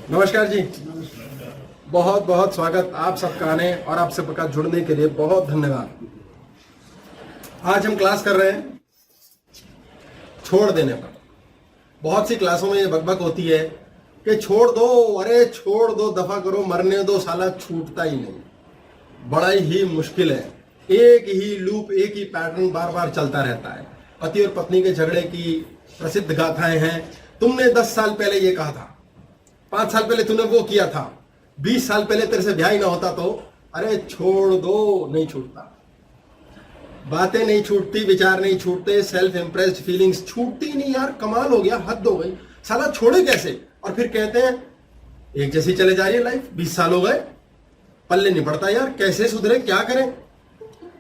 नमस्कार जी। बहुत बहुत स्वागत आप सबका आने और आप सबका जुड़ने के लिए बहुत धन्यवाद। आज हम क्लास कर रहे हैं छोड़ देने पर। बहुत सी क्लासों में ये बकबक होती है कि छोड़ दो, अरे छोड़ दो, दफा करो, मरने दो, साला छूटता ही नहीं। बड़ा ही मुश्किल है। एक ही लूप, एक ही पैटर्न बार बार चलता रहता है। पति और पत्नी के झगड़े की प्रसिद्ध गाथाएं हैं। तुमने 10 साल पहले ये कहा था, 5 साल पहले तूने वो किया था, 20 साल पहले तेरे से ब्याह ही ना होता तो, अरे छोड़ दो, नहीं छूटता। बातें नहीं छूटती, विचार नहीं छूटते, सेल्फ इम्प्रेस्ड फीलिंग्स छूटती नहीं। यार कमाल हो गया, हद हो गई, साला छोड़े कैसे? और फिर कहते हैं एक जैसी चले जा रही है लाइफ, 20 साल हो गए, पल्ले नहीं पड़ता। यार कैसे सुधरे, क्या करें?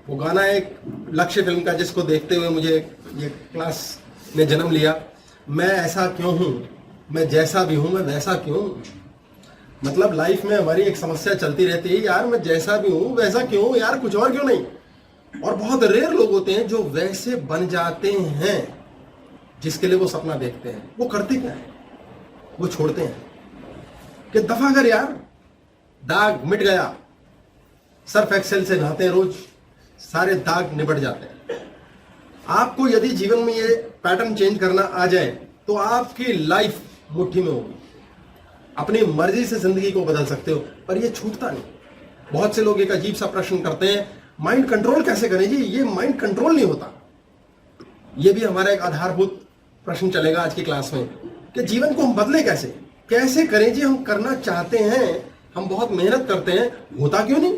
वो गाना एक लक्ष्य फिल्म का, जिसको देखते हुए मुझे ये क्लास ने जन्म लिया, मैं ऐसा क्यों हूं, मैं जैसा भी हूं मैं वैसा क्यों हूं। मतलब लाइफ में हमारी एक समस्या चलती रहती है, यार मैं जैसा भी हूं वैसा क्यों हूं, यार कुछ और क्यों नहीं। और बहुत रेयर लोग होते हैं जो वैसे बन जाते हैं जिसके लिए वो सपना देखते हैं। वो करते क्या है, वो छोड़ते हैं कि दफा कर यार, दाग मिट गया। सर्फ एक्सेल से नहाते हैं रोज, सारे दाग निबट जाते हैं। आपको यदि जीवन में ये पैटर्न चेंज करना आ जाए तो आपकी लाइफ मुट्ठी में होगी। अपनी मर्जी से जिंदगी को बदल सकते हो, पर ये छूटता नहीं। बहुत से लोग एक अजीब सा प्रश्न करते हैं, माइंड कंट्रोल कैसे करें जी? ये माइंड कंट्रोल नहीं होता। ये भी हमारा एक आधारभूत प्रश्न चलेगा आज की क्लास में कि जीवन को हम बदले कैसे, कैसे करें जी? हम करना चाहते हैं, हम बहुत मेहनत करते हैं, होता क्यों नहीं?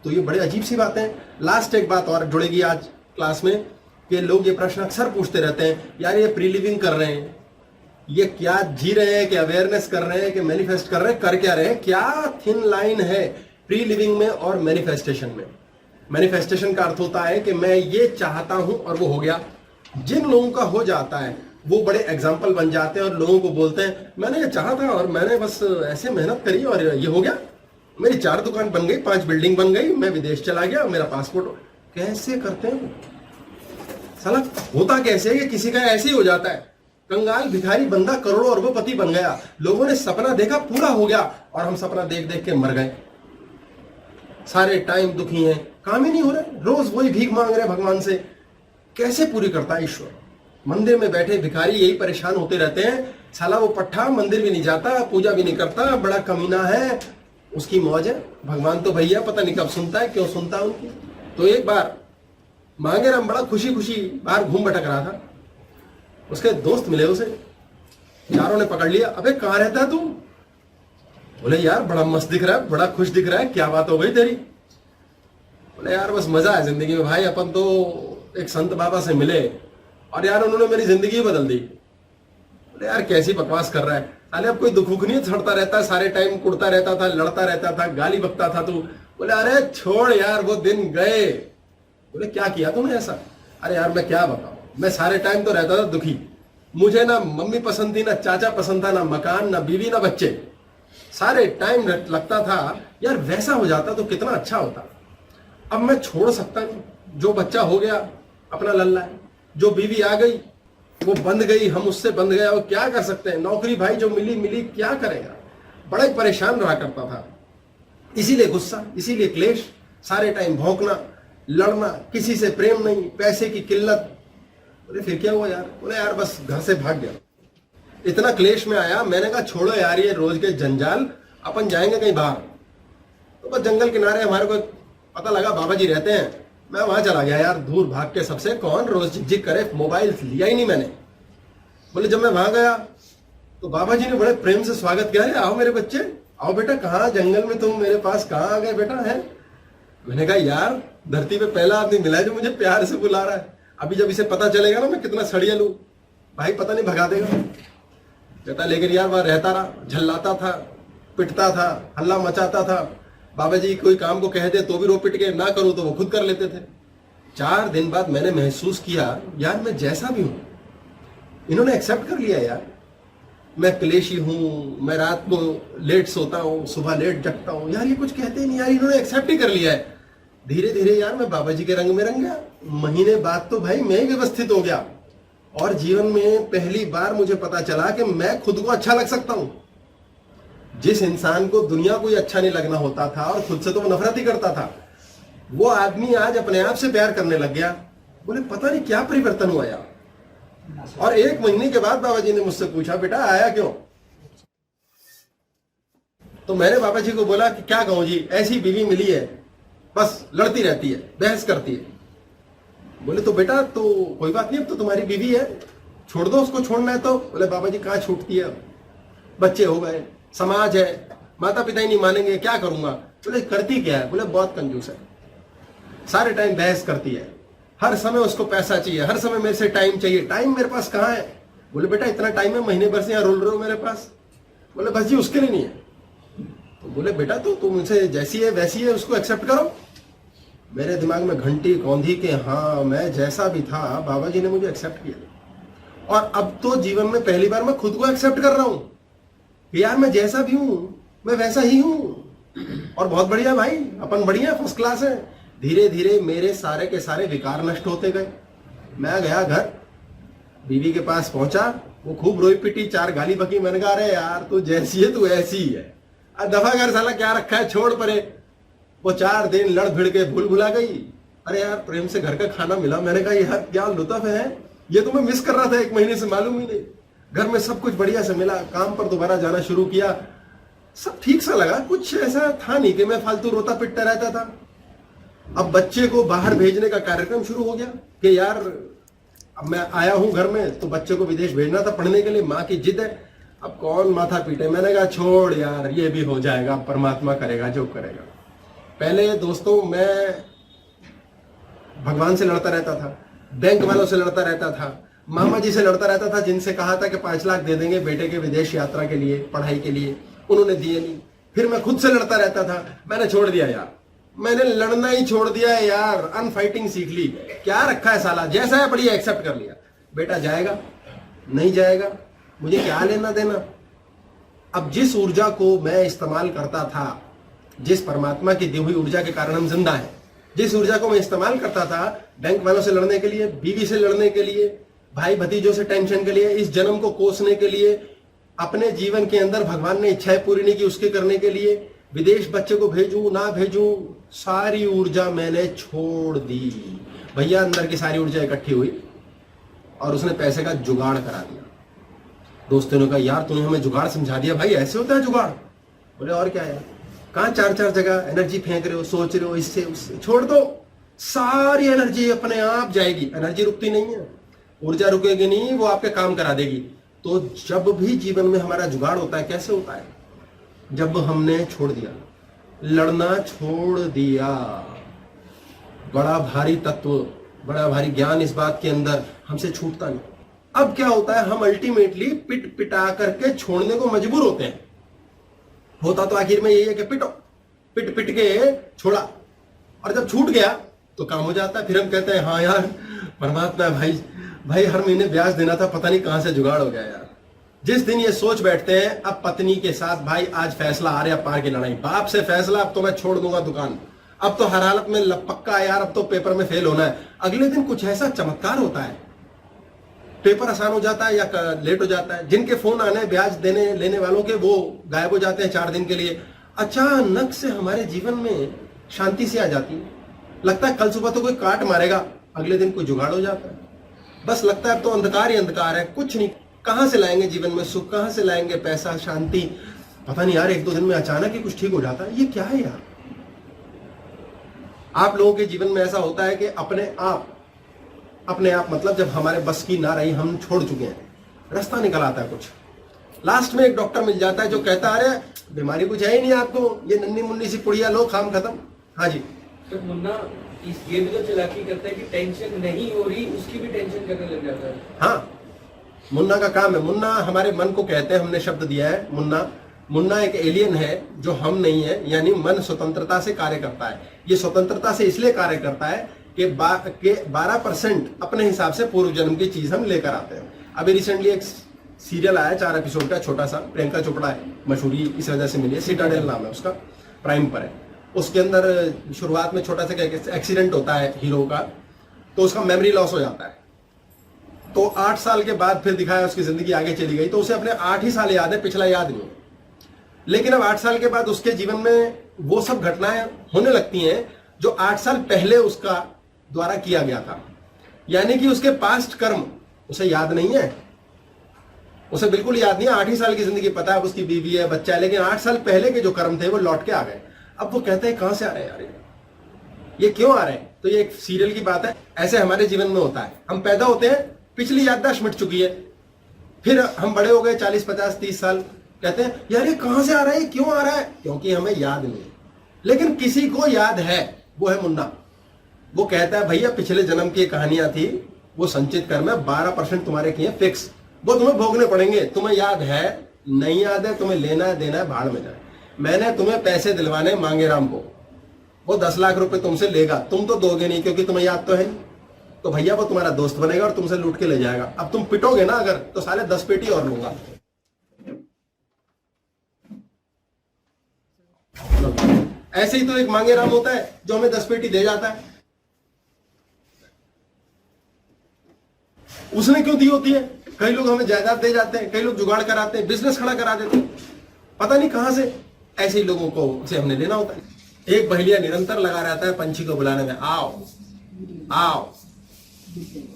तो ये बड़े अजीब सी बातें हैं। लास्ट एक बात और जुड़ेगी आज क्लास में कि लोग ये प्रश्न अक्सर पूछते रहते हैं, यार ये प्री लिविंग कर रहे हैं, ये क्या जी रहे हैं, कि अवेयरनेस कर रहे हैं, कि मैनिफेस्ट कर रहे हैं, कर क्या रहे हैं? क्या थिन लाइन है प्री लिविंग में और मैनिफेस्टेशन में? मैनिफेस्टेशन का अर्थ होता है कि मैं ये चाहता हूं और वो हो गया। जिन लोगों का हो जाता है वो बड़े एग्जाम्पल बन जाते हैं और लोगों को बोलते हैं मैंने ये चाहा था और मैंने बस ऐसे मेहनत करी और ये हो गया, मेरी 4 दुकान बन गई, 5 बिल्डिंग बन गई, मैं विदेश चला गया, मेरा पासपोर्ट। कैसे करते हैं? साला होता कैसे है कि किसी का ऐसे ही हो जाता है। कंगाल भिखारी बंदा करोड़ों अरबोपति बन गया। लोगों ने सपना देखा, पूरा हो गया, और हम सपना देख देख के मर गए। सारे टाइम दुखी हैं, काम ही नहीं हो रहा, रोज वही भीख मांग रहे भगवान से। कैसे पूरी करता है ईश्वर? मंदिर में बैठे भिखारी यही परेशान होते रहते हैं, साला वो पट्ठा मंदिर भी नहीं जाता, पूजा भी नहीं करता, बड़ा कमीना है, उसकी मौज है। भगवान तो भैया पता नहीं कब सुनता है, क्यों सुनता है उनकी। तो एक बार मांगेराम बड़ा खुशी खुशी बाहर घूम भटक रहा था। उसके दोस्त मिले उसे, चारों ने पकड़ लिया, अबे कहाँ रहता है तू? बोले यार बड़ा मस्त दिख रहा है, बड़ा खुश दिख रहा है, क्या बात हो गई तेरी? बोले यार बस मजा है जिंदगी में भाई, अपन तो एक संत बाबा से मिले और यार उन्होंने मेरी जिंदगी बदल दी। बोले यार कैसी बकवास कर रहा है, साले अब कोई दुख भुख नहीं सड़ता रहता, सारे टाइम कुड़ता रहता था, लड़ता रहता था, गाली बकता था तू। बोले अरे छोड़ यार वो दिन गए। बोले क्या किया तुमने ऐसा? अरे यार मैं क्या बताऊं, मैं सारे टाइम तो रहता था दुखी। मुझे ना मम्मी पसंद थी, ना चाचा पसंद था, ना मकान, ना बीवी, ना बच्चे। सारे टाइम लगता था यार वैसा हो जाता तो कितना अच्छा होता। अब मैं छोड़ सकता नहीं, जो बच्चा हो गया अपना लल्ला है, जो बीवी आ गई वो बंध गई, हम उससे बंध गया, वो क्या कर सकते हैं? नौकरी भाई जो मिली मिली, क्या करेगा? बड़ा ही परेशान रहा करता था। इसीलिए गुस्सा, इसीलिए क्लेश, सारे टाइम भौंकना, लड़ना, किसी से प्रेम नहीं, पैसे की किल्लत। बोले फिर क्या हुआ यार? बोले यार बस घर से भाग गया, इतना क्लेश में आया। मैंने कहा छोड़ो यार ये रोज के जंजाल, अपन जाएंगे कहीं बाहर। तो बस जंगल किनारे हमारे को पता लगा बाबा जी रहते हैं, मैं वहां चला गया यार, दूर भाग के सबसे, कौन रोज झिकझिक करे, मोबाइल लिया ही नहीं मैंने। बोले जब मैं वहां गया तो बाबा जी ने बड़े प्रेम से स्वागत किया, आओ मेरे बच्चे, आओ बेटा, कहाँ जंगल में तुम मेरे पास कहाँ आ गए बेटा? है मैंने कहा यार धरती पे पहला आदमी मिला है जो मुझे प्यार से बुला रहा है, अभी जब इसे पता चलेगा ना मैं कितना सड़िया लू, भाई पता नहीं भगा देगा। कहता लेकिन यार वहां रहता रहा, झल्लाता था, पिटता था, हल्ला मचाता था। बाबा जी कोई काम को कहते तो भी रो पिट के, ना करूं तो वो खुद कर लेते थे। 4 दिन बाद मैंने महसूस किया यार मैं जैसा भी हूं, इन्होंने एक्सेप्ट कर लिया यार। मैं क्लेशी हूं, मैं रात को लेट सोता हूं, सुबह लेट जगता हूं, यार ये कुछ कहते ही नहीं यार, इन्होंने एक्सेप्ट ही कर लिया है। धीरे धीरे यार मैं बाबा जी के रंग में रंग गया। महीने बाद तो भाई मैं ही व्यवस्थित हो गया, और जीवन में पहली बार मुझे पता चला कि मैं खुद को अच्छा लग सकता हूं। जिस इंसान को दुनिया कोई अच्छा नहीं लगना होता था और खुद से तो वो नफरत ही करता था, वो आदमी आज अपने आप से प्यार करने लग गया। बोले पता नहीं क्या परिवर्तन हुआ यार। और 1 महीने के बाद बाबा जी ने मुझसे पूछा, बेटा आया क्यों? तो मैंने बाबा जी को बोला कि क्या कहूं जी, ऐसी बीवी मिली है, बस लड़ती रहती है, बहस करती है। बोले तो बेटा तो कोई बात नहीं, अब तो तुम्हारी बीवी है, छोड़ दो उसको, छोड़ना है तो। बोले बाबा जी कहाँ छूटती है, बच्चे हो गए, समाज है, माता पिता ही नहीं मानेंगे, क्या करूंगा। बोले करती क्या है? बोले बहुत कंजूस है, सारे टाइम बहस करती है, हर समय उसको पैसा चाहिए, हर समय मेरे से टाइम चाहिए। टाइम मेरे पास कहाँ है? बोले बेटा इतना टाइम है, महीने भर से यहाँ रोल रहे हो मेरे पास। बोले बस जी उसके लिए नहीं है। तो बोले बेटा तो तुम उनसे जैसी है वैसी है, उसको एक्सेप्ट करो। मेरे दिमाग में घंटी कौंधी के हाँ मैं जैसा भी था बाबा जी ने मुझे एक्सेप्ट किया। और अब तो जीवन में पहली बार मैं खुद को एक्सेप्ट कर रहा हूं कि यार मैं जैसा भी हूं मैं वैसा ही हूं, और बहुत बढ़िया भाई, अपन बढ़िया फर्स्ट क्लास है। धीरे धीरे मेरे सारे के सारे विकार नष्ट होते गए। मैं गया घर, बीवी के पास पहुंचा, वो खूब रोई पिटी, 4 गाली बकी। मैंने कहा अरे यार तू जैसी है तू ऐसी ही है, दफा कर साला, क्या रखा है, छोड़ परे। वो 4 दिन लड़ भिड़ के भूल भुला गई। अरे यार प्रेम से घर का खाना मिला। मैंने कहा यार क्या लुत्फ है, ये तो मैं मिस कर रहा था 1 महीने से, मालूम ही नहीं। घर में सब कुछ बढ़िया से मिला, काम पर दोबारा जाना शुरू किया, सब ठीक सा लगा। कुछ ऐसा था नहीं कि मैं फालतू रोता पिटता रहता था। अब बच्चे को बाहर भेजने का कार्यक्रम शुरू हो गया कि यार अब मैं आया हूं घर में तो बच्चे को विदेश भेजना था पढ़ने के लिए, माँ की जिद है, अब कौन माथा पीटे। मैंने कहा छोड़ यार ये भी हो जाएगा, परमात्मा करेगा जो करेगा। पहले दोस्तों मैं भगवान से लड़ता रहता था, बैंक वालों से लड़ता रहता था, मामा जी से लड़ता रहता था, जिनसे कहा था कि 5 लाख दे देंगे बेटे के विदेश यात्रा के लिए, पढ़ाई के लिए, उन्होंने दिए नहीं। फिर मैं खुद से लड़ता रहता था, मैंने छोड़ दिया यार, मैंने लड़ना ही छोड़ दिया है यार, अनफाइटिंग सीख ली। क्या रखा है साला, जैसा है बढ़िया एक्सेप्ट कर लिया। बेटा जाएगा नहीं जाएगा मुझे क्या लेना देना। अब जिस ऊर्जा को मैं इस्तेमाल करता था, जिस परमात्मा की दी हुई ऊर्जा के कारण हम जिंदा हैं, जिस ऊर्जा को मैं इस्तेमाल करता था बैंक वालों से लड़ने के लिए, बीवी से लड़ने के लिए, भाई भतीजों से टेंशन के लिए, इस जन्म को कोसने के लिए, अपने जीवन के अंदर भगवान ने इच्छाएं पूरी नहीं की उसके करने के लिए, विदेश बच्चे को भेजूं ना भेजूं, सारी ऊर्जा मैंने छोड़ दी। भैया अंदर की सारी ऊर्जा इकट्ठी हुई और उसने पैसे का जुगाड़ करा दिया। दोस्तों ने कहा यार तूने हमें जुगाड़ समझा दिया, भाई ऐसे होता है जुगाड़। बोले और क्या है, कहां 4 जगह एनर्जी फेंक रहे हो, सोच रहे हो इससे उससे, छोड़ दो, सारी एनर्जी अपने आप जाएगी। एनर्जी रुकती नहीं है, ऊर्जा रुकेगी नहीं, वो आपके काम करा देगी। तो जब भी जीवन में हमारा जुगाड़ होता है, कैसे होता है, जब हमने छोड़ दिया, लड़ना छोड़ दिया। बड़ा भारी तत्व, बड़ा भारी ज्ञान इस बात के अंदर हमसे छूटता नहीं। अब क्या होता है, हम अल्टीमेटली पिट पिटा करके छोड़ने को मजबूर होते हैं। होता तो आखिर में यही है कि पिटो, पिट पिट के छोड़ा, और जब छूट गया तो काम हो जाता है। फिर हम कहते हैं हाँ यार परमात्मा, भाई हर महीने ब्याज देना था, पता नहीं कहां से जुगाड़ हो गया यार। जिस दिन ये सोच बैठते हैं अब पत्नी के साथ, भाई आज फैसला आ रहा है पार की लड़ाई, बाप से फैसला, अब तो मैं छोड़ दूंगा दुकान, अब तो हर हालत में पक्का है यार, अब तो पेपर में फेल होना है। अगले दिन कुछ ऐसा चमत्कार होता है, पेपर आसान हो जाता है या लेट हो जाता है। जिनके फोन आने ब्याज देने लेने वालों के, वो गायब हो जाते हैं 4 दिन के लिए। अचानक से हमारे जीवन में शांति से आ जाती है। लगता है कल सुबह तो कोई काट मारेगा, अगले दिन कोई जुगाड़ हो जाता है। बस लगता है तो अंधकार ही अंधकार है, कुछ नहीं। कहां से लाएंगे जीवन में सुख, कहां से लाएंगे पैसा, शांति, पता नहीं यार। 1-2 दिन में अचानक ही कुछ ठीक हो जाता है। ये क्या है यार। आप लोगों के जीवन में ऐसा होता है कि अपने आप मतलब जब हमारे बस की ना रही, हम छोड़ चुके हैं, रास्ता निकल आता है कुछ। लास्ट में एक डॉक्टर मिल जाता है जो कहता है अरे बीमारी कुछ है ही नहीं आपको, ये नन्ही मुन्नी सी पुड़िया लो, काम खत्म। हाँ जी। तो मुन्ना ये भी तो चालाकी करता है कि टेंशन नहीं हो रही उसकी भी टेंशन करने लग जाता है। हाँ, मुन्ना का काम है। मुन्ना हमारे मन को कहते हैं, हमने शब्द दिया है मुन्ना एक एलियन है जो हम नहीं है, यानी मन स्वतंत्रता से कार्य करता है। ये स्वतंत्रता से इसलिए कार्य करता है कि 12% अपने हिसाब से पूर्व जन्म की चीज हम लेकर आते हैं। अभी रिसेंटली एक सीरियल आया 4 एपिसोड का, छोटा सा, प्रियंका चोपड़ा है, मशहूरी इस वजह से मिली है, सिटाडेल नाम है उसका, प्राइम पर है। उसके अंदर शुरुआत में छोटा सा एक्सीडेंट होता है हीरो का, तो उसका मेमोरी लॉस हो जाता है। तो 8 साल के बाद फिर दिखाया उसकी जिंदगी आगे चली गई, तो उसे अपने 8 ही साल याद है, पिछला याद नहीं है। लेकिन अब 8 साल के बाद उसके जीवन में वो सब घटनाएं होने लगती हैं जो 8 साल पहले उसका द्वारा किया गया था। यानी कि उसके पास्ट कर्म उसे याद नहीं है, उसे बिल्कुल याद नहीं है। 8 ही साल की जिंदगी पता है, अब उसकी बीवी है, बच्चा है, लेकिन 8 साल पहले के जो कर्म थे वो लौट के आ गए। अब वो कहते हैं कहां से आ रहे हैं यार, ये क्यों आ रहे हैं? तो ये एक सीरियल की बात है। ऐसे हमारे जीवन में होता है, हम पैदा होते हैं, पिछली याददाश्त मिट चुकी है, फिर हम बड़े हो गए 40, 50, 30 साल, कहते हैं यार ये कहां से आ रहा है, क्यों आ रहा है? क्योंकि हमें याद नहीं है। लेकिन किसी को याद है, वो है मुन्ना। वो कहता है भैया पिछले जन्म की कहानियां थी, वो संचित कर में 12% तुम्हारे किए फिक्स, वो तुम्हें भोगने पड़ेंगे। तुम्हें याद है, नहीं याद है, तुम्हें लेना है देना है, भाड़ में जाए। मैंने तुम्हें पैसे दिलवाने मांगेराम को, वो 10 लाख रुपए तुमसे लेगा, तुम तो दोगे नहीं क्योंकि तुम्हें याद तो है। तो भैया वो तुम्हारा दोस्त बनेगा और तुमसे लूट के ले जाएगा। अब तुम पिटोगे ना अगर, तो साले 10 पेटी और लूंगा। ऐसे ही तो एक मांगेराम होता है जो हमें 10 पेटी दे जाता है। उसने क्यों दी होती है? कई लोग हमें जायदाद दे जाते हैं, कई लोग जुगाड़ कराते हैं, बिजनेस खड़ा करा देते हैं, पता नहीं कहां से। ऐसे ही लोगों को से हमने लेना होता है। एक बहेलिया निरंतर लगा रहता है पंछी को बुलाने में, आओ आओ,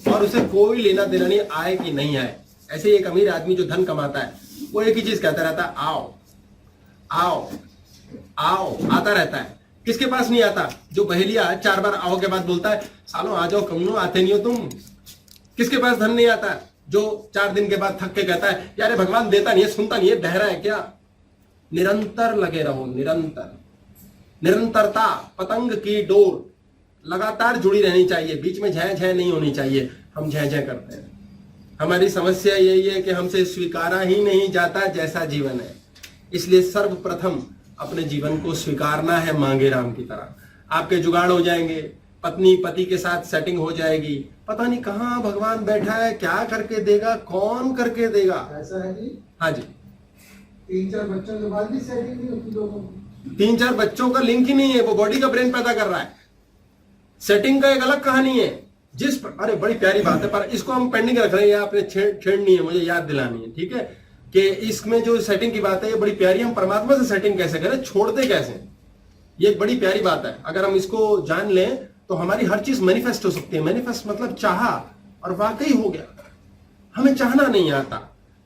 और उसे कोई लेना देना नहीं, आए कि नहीं आए। ऐसे ही एक अमीर आदमी जो धन कमाता है, वो एक ही चीज कहता रहता है, आओ आओ आओ, आता रहता है। किसके पास नहीं आता? जो बहेलिया 4 बार आओ के बाद बोलता है, सालों आ जाओ कमनू, आते नहीं हो तुम। किसके पास धन नहीं आता? जो 4 दिन के बाद थक के कहता है, यार भगवान देता नहीं है, सुनता नहीं है, बहरा है क्या? निरंतर लगे रहो, निरंतर, निरंतरता पतंग की डोर, लगातार जुड़ी रहनी चाहिए, बीच में झै झै नहीं होनी चाहिए। हम झै झै करते हैं। हमारी समस्या यही है कि हमसे स्वीकारा ही नहीं जाता जैसा जीवन है। इसलिए सर्वप्रथम अपने जीवन को स्वीकारना है मांगेराम की तरह। आपके जुगाड़ हो जाएंगे, पत्नी पति के साथ सेटिंग हो जाएगी, पता नहीं कहां भगवान बैठा है, क्या करके देगा, कौन करके देगा। ऐसा है जी? हाँ जी। 3-4 बच्चों के बाद भी सेटिंग नहीं होती लोगों की। 3-4 बच्चों का लिंक ही नहीं है, वो बॉडी का ब्रेन पैदा कर रहा है। सेटिंग का एक अलग कहानी है। अरे बड़ी प्यारी बात है, पर इसको हम पेंडिंग रख रहे हैं, आपने छेड़नी है, मुझे याद दिलानी है, ठीक है? कि इसमें जो सेटिंग की बात है ये बड़ी प्यारी। हम परमात्मा से सेटिंग कैसे करें, छोड़ते कैसे, ये एक बड़ी प्यारी बात है। अगर हम इसको जान लें तो हमारी हर चीज मैनिफेस्ट हो सकती है। मैनिफेस्ट मतलब चाहा और वाकई हो गया। हमें चाहना नहीं आता,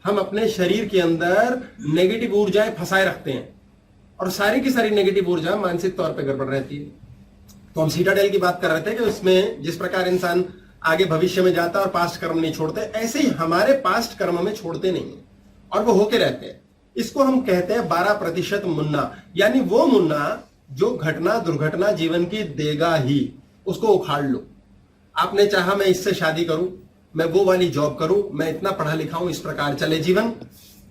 हम अपने शरीर के अंदर नेगेटिव ऊर्जाएं फंसाए रखते हैं, और सारी की सारी नेगेटिव ऊर्जा मानसिक तौर पे गड़बड़ रहती है। तो हम सीटाडेल की बात कर रहे थे कि उसमें जिस प्रकार इंसान आगे भविष्य में जाता है और पास्ट कर्म नहीं छोड़ते, ऐसे ही हमारे पास्ट कर्म में छोड़ते नहीं है और वो होके रहते हैं। इसको हम कहते हैं 12% मुन्ना, यानी वो मुन्ना जो घटना दुर्घटना जीवन की देगा ही, उसको उखाड़ लो। आपने चाहा मैं इससे शादी करूं, मैं वो वाली जॉब करूं, मैं इतना पढ़ा लिखा हूं, इस प्रकार चले जीवन,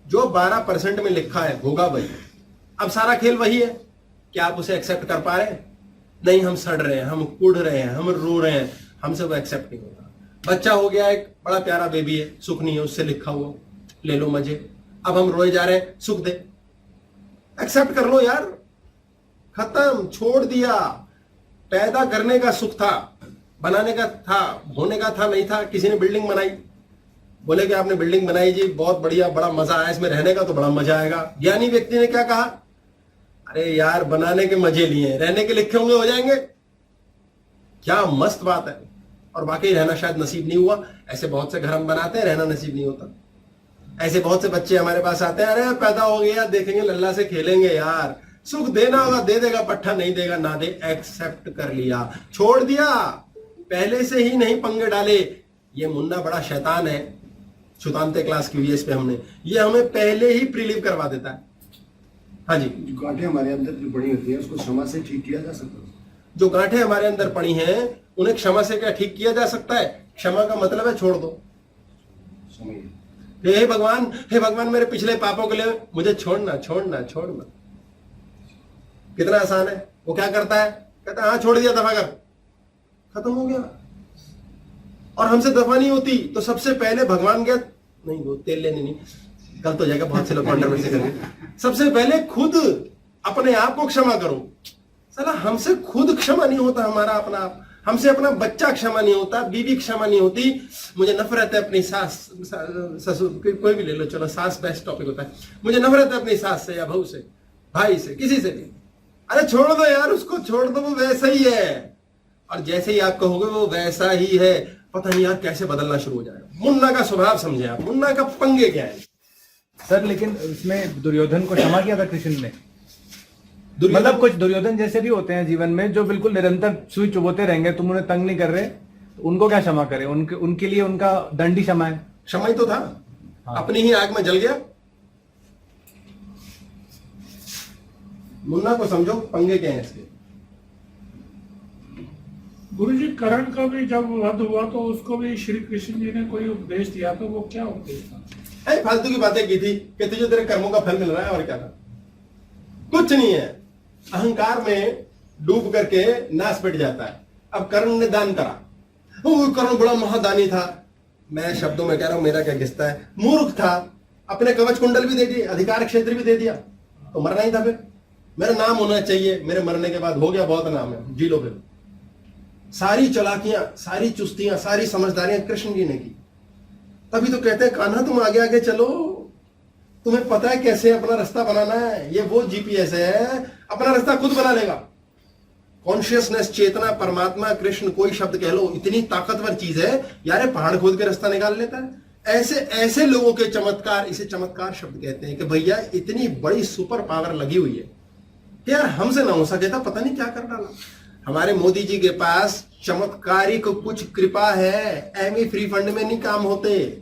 जो 12% में लिखा है होगा वही। अब सारा खेल वही है। क्या आप उसे एक्सेप्ट कर पा रहे हैं? नहीं, हम सड़ रहे हैं, हम कुड़ रहे हैं, हम रो रहे हैं, हमसे वो एक्सेप्ट नहीं होगा। बच्चा हो गया, एक बड़ा प्यारा बेबी है, सुख नहीं है, उससे लिखा हुआ, ले लो मजे। अब हम रोए जा रहे हैं, सुख दे, एक्सेप्ट कर लो यार, खत्म, छोड़ दिया। पैदा करने का सुख था, बनाने का था, होने का था नहीं था। किसी ने बिल्डिंग बनाई, बोले कि आपने बिल्डिंग बनाई जी, बहुत बढ़िया, बड़ा मजा आया इसमें रहने का, तो बड़ा मजा आएगा। ज्ञानी व्यक्ति ने क्या कहा, अरे यार बनाने के मजे लिए, रहने के लिखे होंगे हो जाएंगे। क्या मस्त बात है। और वाकई रहना शायद नसीब नहीं हुआ। ऐसे बहुत से घर हम बनाते हैं, रहना नसीब नहीं होता। ऐसे बहुत से बच्चे हमारे पास आते हैं, अरे पैदा हो गया, देखेंगे लल्ला से खेलेंगे, यार सुख देना होगा दे देगा, पट्टा नहीं देगा ना दे, एक्सेप्ट कर लिया, छोड़ दिया, पहले से ही नहीं पंगे डाले। ये मुन्ना बड़ा शैतान है। सुतांते क्लास की वीएस पे हमने, ये हमें पहले ही प्रीलीव करवा देता है। हाँ जी। जो गांठें हमारे अंदर जो पड़ी होती है उसको क्षमा से ठीक किया जा सकता है। जो गांठें हमारे अंदर पड़ी हैं उन्हें क्षमा से क्या ठीक किया जा सकता है? क्षमा का मतलब है छोड़ दो। हे भगवान मेरे पिछले पापों के लिए मुझे छोड़ना छोड़ना छोड़ना। कितना आसान है। वो क्या करता है, कहता है हाँ छोड़ दिया, दफा कर, खत्म हो गया। और हमसे दफा नहीं होती तो सबसे पहले भगवान गया, नहीं वो तेल लेने नहीं, गलत हो जाएगा, बहुत से लोग कॉन्ट्रोवर्सी करेंगे। सबसे पहले खुद अपने आप को क्षमा करो। साला हमसे खुद क्षमा नहीं होता, हमारा अपना आप, हमसे अपना बच्चा क्षमा नहीं होता, बीवी क्षमा नहीं होती। मुझे नफरत है अपनी सास, ससुर, कोई भी ले लो, चलो सास बेस्ट टॉपिक होता है। मुझे नफरत है अपनी सास से या बहू से, भाई से, किसी से भी। अरे छोड़ दो यार, उसको छोड़ दो, वो वैसा ही है। और जैसे ही आप कहोगे वो वैसा ही है, पता नहीं यार कैसे बदलना शुरू हो जाएगा। मुन्ना का स्वभाव समझे आप, मुन्ना का पंगे क्या है। सर लेकिन इसमें दुर्योधन को क्षमा किया था कृष्ण ने। मतलब कुछ दुर्योधन जैसे भी होते हैं जीवन में जो बिल्कुल निरंतर सुई चुभोते रहेंगे, तुम उन्हें तंग नहीं कर रहे, तो उनको क्या क्षमा करें? उनके लिए उनका दंड ही क्षमा है। क्षमा ही तो था। हाँ। अपनी ही आग में जल गया। मुन्ना को समझो पंगे क्या है इसके। गुरुजी करण का भी जब वध हुआ तो उसको भी श्री कृष्ण जी ने कोई उपदेश दिया, तो वो क्या उपदेश था? अरे फालतू की बातें की थी कि तुझे तेरे कर्मों का फल मिल रहा है, और क्या था? कुछ नहीं है। अहंकार में डूब करके नाश पिट जाता है। अब कर्ण ने दान करा, वो कर्ण बड़ा महादानी था। मैं शब्दों में कह रहा हूं, मेरा क्या घिसता है। मूर्ख था, अपने कवच कुंडल भी दे दिए, अधिकार क्षेत्र भी दे दिया, तो मरना ही था। फिर मेरा नाम होना चाहिए, मेरे मरने के बाद हो गया, बहुत नाम है, जी लो। फिर सारी चालाकियां, सारी चुस्तियां, सारी समझदारियां कृष्ण जी ने की। तभी तो कहते हैं कान्हा तुम आगे आगे चलो, तुम्हें पता है कैसे अपना रास्ता बनाना है। ये वो जीपीएस है, अपना रास्ता खुद बना लेगा। कॉन्शियसनेस, चेतना, परमात्मा, कृष्ण, कोई शब्द कह लो, इतनी ताकतवर चीज है यार, पहाड़ खोद के रास्ता निकाल लेता है। ऐसे ऐसे लोगों के चमत्कार, इसे चमत्कार शब्द कहते हैं कि भैया इतनी बड़ी सुपर पावर लगी हुई है कि यार हमसे ना हो सके था, पता नहीं क्या कर डाला। हमारे मोदी जी के पास चमत्कारिक कुछ कृपा है, एमई फ्री फंड में नहीं काम होते।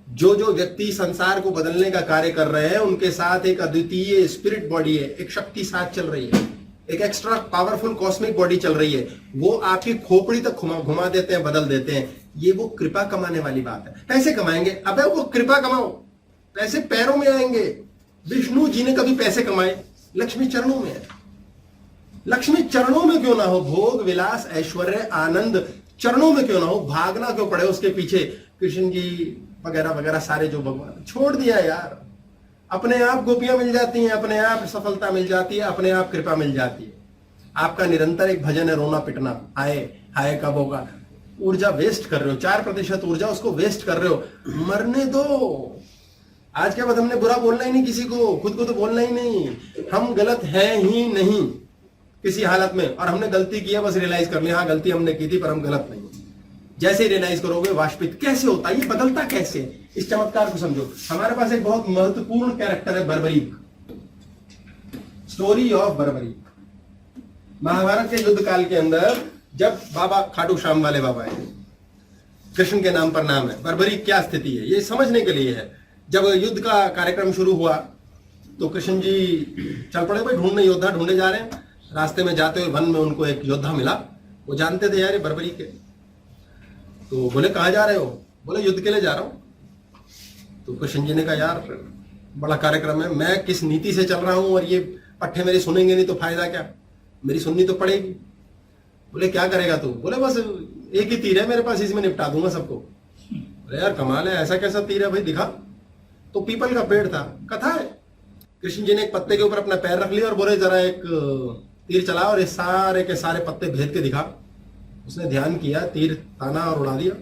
जो जो व्यक्ति संसार को बदलने का कार्य कर रहे हैं उनके साथ एक अद्वितीय स्पिरिट बॉडी है, एक शक्ति साथ चल रही है, एक एक्स्ट्रा पावरफुल कॉस्मिक बॉडी चल रही है। वो आपकी खोपड़ी तक घुमा देते हैं, बदल देते हैं। ये वो कृपा कमाने वाली बात है। पैसे कमाएंगे, अबे वो कृपा कमाओ, पैसे पैरों में आएंगे। विष्णु जी ने कभी पैसे कमाए? लक्ष्मी चरणों में है। लक्ष्मी चरणों में क्यों ना हो? भोग विलास ऐश्वर्य आनंद चरणों में क्यों ना हो? भागना क्यों पड़े उसके पीछे? कृष्ण जी वगैरह वगैरह सारे जो भगवान, छोड़ दिया यार। अपने आप गोपियां मिल जाती हैं, अपने आप सफलता मिल जाती है, अपने आप कृपा मिल जाती है। आपका निरंतर एक भजन है, रोना पिटना, हाय हाय कब होगा। ऊर्जा वेस्ट कर रहे हो, 4% ऊर्जा उसको वेस्ट कर रहे हो। मरने दो। आज के बाद हमने बुरा बोलना ही नहीं किसी को, खुद को तो बोलना ही नहीं। हम गलत हैं ही नहीं किसी हालत में, और हमने गलती की है, बस रियलाइज कर लिया, हाँ गलती हमने की थी पर हम गलत नहीं। जैसे ही रियलाइज करोगे, वाष्पित कैसे होता है, ये बदलता कैसे, इस चमत्कार को समझो। हमारे पास एक बहुत महत्वपूर्ण कैरेक्टर है, बर्बरीक। Story of Barbarik. महाभारत के युद्ध काल के अंदर जब बाबा खाटू श्याम वाले बाबा है, कृष्ण के नाम पर नाम है, बर्बरीक क्या स्थिति है ये समझने के लिए है। जब युद्ध का कार्यक्रम शुरू हुआ तो कृष्ण जी चल पड़े, भाई ढूंढने, योद्धा ढूंढे जा रहे हैं। रास्ते में जाते हुए वन में उनको एक योद्धा मिला, वो जानते थे यार ये बर्बरीक है। तो बोले कहाँ जा रहे हो? बोले युद्ध के लिए जा रहा हूं। तो कृष्ण जी ने कहा यार बड़ा कार्यक्रम है, मैं किस नीति से चल रहा हूं और ये पट्टे मेरी सुनेंगे नहीं तो फायदा क्या, मेरी सुननी तो पड़ेगी। बोले क्या करेगा तू? बोले बस एक ही तीर है मेरे पास, इसमें निपटा दूंगा सबको। बोले यार कमाल है, ऐसा कैसा तीर है भाई, दिखा। तो पीपल का पेड़ था, कथा है। कृष्ण जी ने एक पत्ते के ऊपर अपना पैर रख लिया और बोले जरा एक तीर चला और ये सारे के सारे पत्ते भेद के दिखा। उसने ध्यान किया, तीर ताना और उड़ा दिया।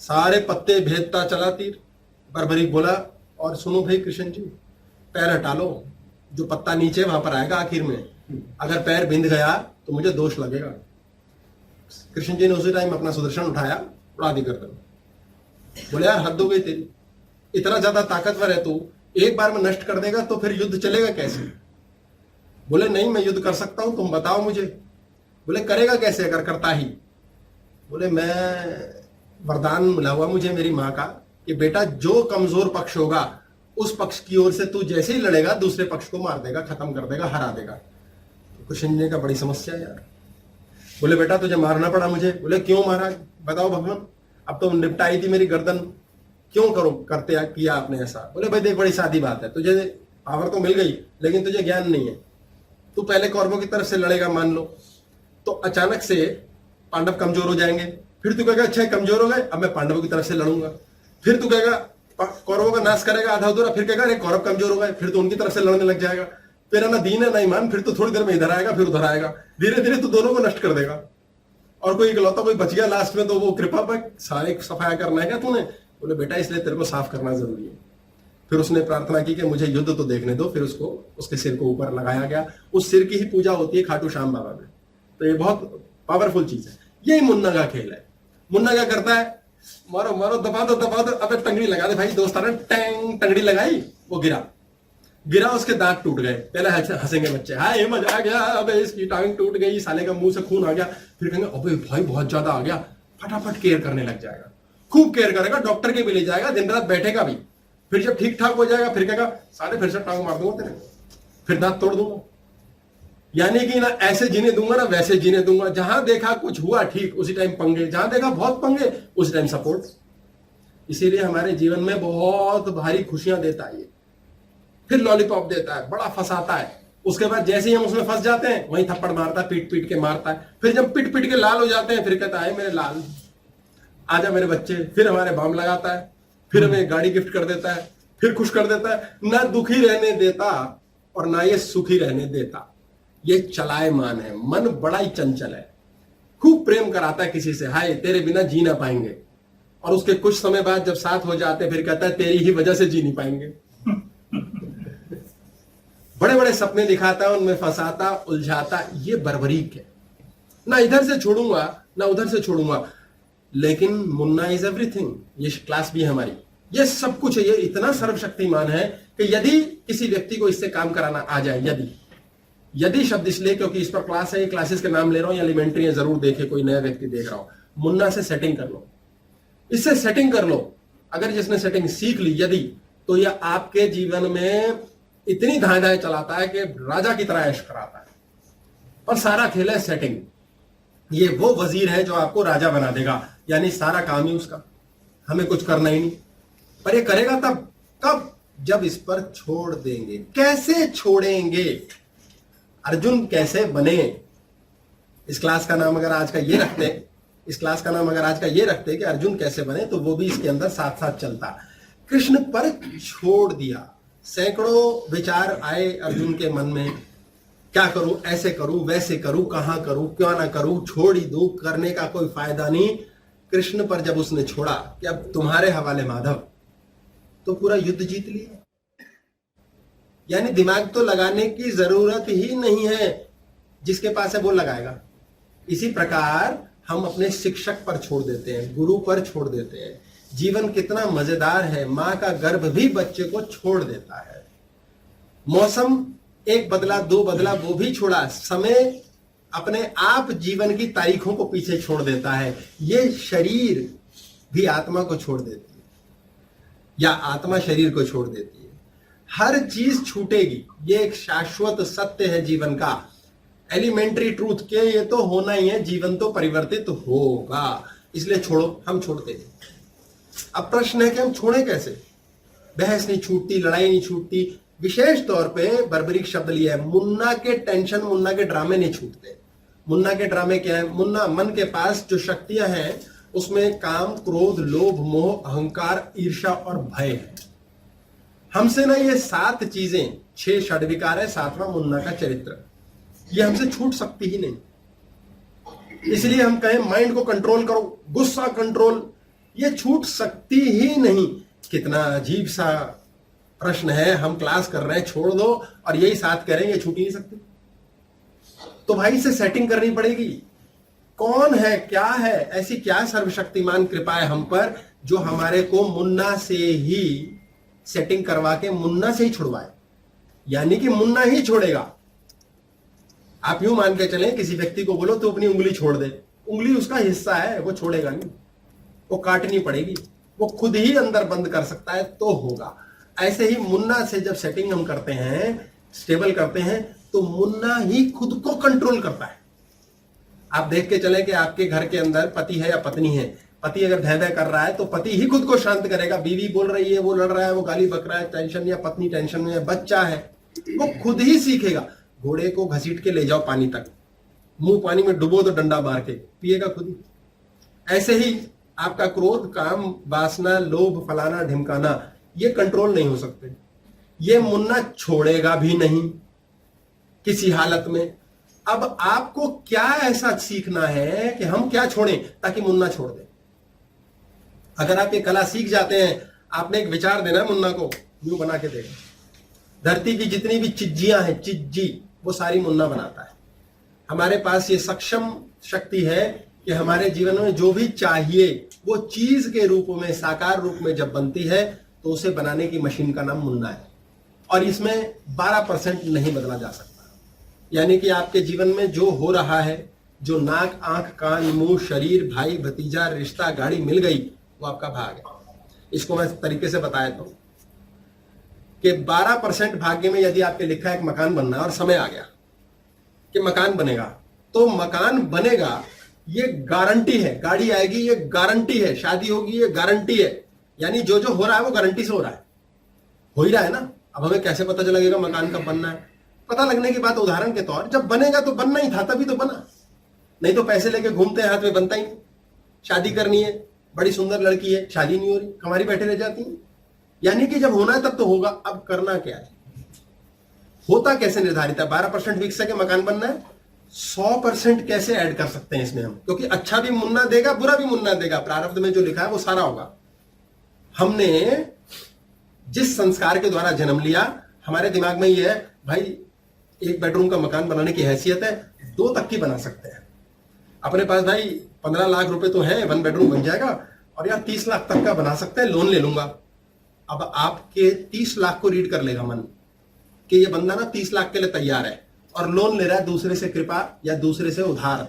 सारे पत्ते भेदता चला तीर। बर्बरीक बोला और सुनो भाई कृष्ण जी, पैर हटा लो, जो पत्ता नीचे वहां पर आएगा आखिर में, अगर पैर बिंद गया तो मुझे दोष लगेगा। कृष्ण जी ने उसी टाइम अपना सुदर्शन उठाया, उड़ा दी गर्दन। बोले यार हद हो गई तेरी, इतना ज्यादा ताकतवर है तू, एक बार में नष्ट कर देगा तो फिर युद्ध चलेगा कैसे? बोले नहीं मैं युद्ध कर सकता हूं, तुम बताओ मुझे। बोले करेगा कैसे अगर करता ही? बोले मैं वरदान मिला हुआ मुझे मेरी माँ का कि बेटा जो कमजोर पक्ष होगा उस पक्ष की ओर से तू जैसे ही लड़ेगा दूसरे पक्ष को मार देगा, खत्म कर देगा, हरा देगा। तो कृष्ण जी का बड़ी समस्या है यार। बोले बेटा तुझे मारना पड़ा मुझे। बोले क्यों मारा बताओ भगवान, अब तो निपटाई थी मेरी गर्दन, क्यों करते किया आपने ऐसा? बोले भाई देख बड़ी सादी बात है, तुझे पावर तो मिल गई लेकिन तुझे ज्ञान नहीं है। तू पहले कौरवों की तरफ से लड़ेगा मान लो, तो अचानक से पांडव कमजोर हो जाएंगे, फिर तू कहेगा अच्छा कमजोर हो गए अब मैं पांडवों की तरफ से लड़ूंगा, फिर तू कहेगा कौरवों का नाश करेगा आधा अधूरा, फिर कहेगा अरे कौरव कमजोर हो गए, फिर तो उनकी तरफ से लड़ने लग जाएगा। तेरा ना दीन है ना ईमान, फिर तो थोड़ी देर में इधर आएगा फिर उधर आएगा, धीरे धीरे तू दोनों को नष्ट कर देगा। और कोई इकलौता कोई बच गया लास्ट में, तो वो कृपा पर सारे सफाया करना है क्या तूने? बोले बेटा इसलिए तेरे को साफ करना जरूरी है। फिर उसने प्रार्थना की कि मुझे युद्ध तो देखने दो, फिर उसको उसके सिर को ऊपर लगाया गया। उस सिर की ही पूजा होती है खाटू श्याम बाबा में। तो ये बहुत पावरफुल चीज है। यही मुन्ना का खेल है। मुन्ना क्या करता है, मारो मारो दबा दो, अबे टंगड़ी लगा दे भाई। दोस्त ने टैंग टंगड़ी लगाई, वो गिरा, उसके दांत टूट गए। पहले हंसेंगे बच्चे, हाँ ये मजा आ गया, अबे इसकी टांग टूट गई, साले का मुंह से खून आ गया। फिर कहेंगे अबे भाई बहुत ज्यादा आ गया, फटाफट केयर करने लग जाएगा, खूब केयर करेगा, डॉक्टर के भी ले जाएगा, दिन रात बैठेगा भी। फिर जब ठीक ठाक हो जाएगा फिर कहेगा साले फिर से टांग मार दूंगा तेरे, फिर दांत तोड़ दूंगा। यानी कि ना ऐसे जीने दूंगा ना वैसे जीने दूंगा। जहां देखा कुछ हुआ ठीक, उसी टाइम पंगे, जहां देखा बहुत पंगे, उसी टाइम सपोर्ट। इसीलिए हमारे जीवन में बहुत भारी खुशियां देता है ये। फिर लॉलीपॉप देता है, बड़ा फंसाता है। उसके बाद जैसे ही हम उसमें फंस जाते हैं वहीं थप्पड़ मारता है, पीट पीट के मारता है। फिर जब पिट पिट के लाल हो जाते हैं फिर कहता है मेरे लाल, आजा मेरे बच्चे। फिर हमारे बाम लगाता है, फिर हमें गाड़ी गिफ्ट कर देता है, फिर खुश कर देता है। ना दुखी रहने देता और ना ये सुखी रहने देता। ये चलायमान है, मन बड़ा ही चंचल है। खूब प्रेम कराता है किसी से, हाय तेरे बिना जी ना पाएंगे। और उसके कुछ समय बाद जब साथ हो जाते फिर कहता है तेरी ही वजह से जी नहीं पाएंगे। बड़े बड़े सपने दिखाता है, उनमें फंसाता, उलझाता। ये बर्बरीक है। ना इधर से छोड़ूंगा ना उधर से छोड़ूंगा। लेकिन मुन्ना इज एवरीथिंग। ये क्लास भी है हमारी, ये सब कुछ है। ये इतना सर्वशक्तिमान है कि यदि किसी व्यक्ति को इससे काम कराना आ जाए, यदि शब्द इसलिए क्योंकि इस पर क्लास है, ये क्लासेस के नाम ले रहा हूं, या एलिमेंट्री है, जरूर देखे, कोई नया व्यक्ति देख रहा हो। मुन्ना से सेटिंग कर लो, इससे सेटिंग कर लो। अगर जिसने सेटिंग सीख ली यदि, तो यह आपके जीवन में इतनी धाएं चलाता है कि राजा की तरह ऐश कराता है। और सारा खेल है सेटिंग। ये वो वजीर है जो आपको राजा बना देगा, यानी सारा काम ही उसका, हमें कुछ करना ही नहीं। पर ये करेगा तब, कब? जब इस पर छोड़ देंगे। कैसे छोड़ेंगे? अर्जुन कैसे बने? इस क्लास का नाम अगर आज का ये रखते कि अर्जुन कैसे बने, तो वो भी इसके अंदर साथ साथ चलता। कृष्ण पर छोड़ दिया। सैकड़ों विचार आए अर्जुन के मन में, क्या करूं, ऐसे करूं, वैसे करूं, कहां करूं, क्यों ना करूं, छोड़ ही दूं, करने का कोई फायदा नहीं। कृष्ण पर जब उसने छोड़ा कि अब तुम्हारे हवाले माधव, तो पूरा युद्ध जीत लिया। यानी दिमाग तो लगाने की जरूरत ही नहीं है, जिसके पास है वो लगाएगा। इसी प्रकार हम अपने शिक्षक पर छोड़ देते हैं, गुरु पर छोड़ देते हैं। जीवन कितना मजेदार है, मां का गर्भ भी बच्चे को छोड़ देता है। मौसम एक बदला, दो बदला, वो भी छोड़ा। समय अपने आप जीवन की तारीखों को पीछे छोड़ देता है। ये शरीर भी आत्मा को छोड़ देती है, या आत्मा शरीर को छोड़ देती है। हर चीज छूटेगी, ये एक शाश्वत सत्य है जीवन का, एलिमेंट्री ट्रूथ के ये तो होना ही है। जीवन तो परिवर्तित होगा, इसलिए छोड़ो। हम छोड़ते हैं। अब प्रश्न है कि हम छोड़े कैसे? बहस नहीं छूटती, लड़ाई नहीं छूटती। विशेष तौर पे बर्बरीक शब्द लिया है, मुन्ना के टेंशन, मुन्ना के ड्रामे नहीं छूटते। मुन्ना के ड्रामे क्या है? मुन्ना मन के पास जो शक्तियां हैं उसमें काम, क्रोध, लोभ, मोह, अहंकार, ईर्ष्या और भय है। हमसे ना ये 7 चीजें, 6 षड्विकार है, 7वां मुन्ना का चरित्र, ये हमसे छूट सकती ही नहीं। इसलिए हम कहें माइंड को कंट्रोल करो, गुस्सा कंट्रोल, ये छूट सकती ही नहीं। कितना अजीब सा प्रश्न है। हम क्लास कर रहे हैं, छोड़ दो, और यही साथ कह रहे हैं ये छूट ही नहीं सकती। तो भाई से सेटिंग करनी पड़ेगी। कौन है, क्या है, ऐसी क्या सर्वशक्तिमान कृपा है हम पर जो हमारे को मुन्ना से ही सेटिंग करवा के मुन्ना से ही छुड़वाए। यानी कि मुन्ना ही छोड़ेगा। आप यूं मान के चलें, किसी व्यक्ति को बोलो तो अपनी उंगली छोड़ दे, उंगली उसका हिस्सा है, वो छोड़ेगा नहीं, वो काटनी पड़ेगी। वो खुद ही अंदर बंद कर सकता है तो होगा। ऐसे ही मुन्ना से जब सेटिंग हम करते हैं, स्टेबल करते हैं, तो मुन्ना ही खुद को कंट्रोल करता है। आप देख के चले कि आपके घर के अंदर पति है या पत्नी है। पति अगर भय भय कर रहा है तो पति ही खुद को शांत करेगा। बीवी बोल रही है, वो लड़ रहा है, वो गाली बक रहा है, टेंशन, या पत्नी टेंशन में है, बच्चा है, वो खुद ही सीखेगा। घोड़े को घसीट के ले जाओ पानी तक, मुंह पानी में डुबो तो डंडा मार के, पिएगा खुद ही। ऐसे ही आपका क्रोध, काम, वासना, लोभ, फलाना ढिमकाना, ये कंट्रोल नहीं हो सकते। ये मुन्ना छोड़ेगा भी नहीं किसी हालत में। अब आपको क्या ऐसा सीखना है कि हम क्या छोड़ें ताकि मुन्ना छोड़ दे। अगर आप ये कला सीख जाते हैं, आपने एक विचार देना है मुन्ना को, यूं बना के देगा। धरती की जितनी भी चिज्जियां हैं, चिज्जी, वो सारी मुन्ना बनाता है। हमारे पास ये सक्षम शक्ति है कि हमारे जीवन में जो भी चाहिए वो चीज के रूप में, साकार रूप में जब बनती है तो उसे बनाने की मशीन का नाम मुन्ना है। और इसमें 12% नहीं बदला जा सकता। यानी कि आपके जीवन में जो हो रहा है, जो नाक, आंख, कान, मुंह, शरीर, भाई, भतीजा, रिश्ता, गाड़ी मिल गई, वो आपका भाग है। इसको मैं तरीके से बताया तो कि 12% भाग्य में यदि आपके लिखा है एक मकान बनना और समय आ गया कि मकान बनेगा, तो मकान बनेगा, ये गारंटी है। गाड़ी आएगी, ये गारंटी है। शादी होगी, ये गारंटी है। यानी जो जो हो रहा है वो गारंटी से हो रहा है, हो ही रहा है ना। अब हमें कैसे पता चलेगा मकान कब बनना है? पता लगने की बात, उदाहरण के तौर, जब बनेगा तो बनना ही था, तभी तो बना। नहीं तो पैसे लेके घूमते हैं हाथ में, बनता ही नहीं। शादी करनी है, बड़ी सुंदर लड़की है, शादी नहीं हो रही, कमारी बैठे रह जाती है। यानी कि जब होना है तब तो होगा। अब करना क्या है? होता कैसे निर्धारित है? 12% विकस के मकान बनना है, 100% कैसे ऐड कर सकते हैं इसमें हम? क्योंकि अच्छा भी मुन्ना देगा, बुरा भी मुन्ना देगा। प्रारब्ध में जो लिखा है वो सारा होगा। हमने जिस संस्कार के द्वारा जन्म लिया, हमारे दिमाग में ये है भाई 1 बेडरूम का मकान बनाने की हैसियत है, 2 तक की बना सकते हैं। अपने पास भाई 15 लाख रुपए तो है, 1 बेडरूम बन जाएगा, और यार 30 लाख तक का बना सकते हैं, लोन ले लूंगा। अब आपके 30 लाख को रीड कर लेगा मन कि ये बंदा ना 30 लाख के लिए तैयार है, और लोन ले रहा है दूसरे से कृपा या दूसरे से उधार,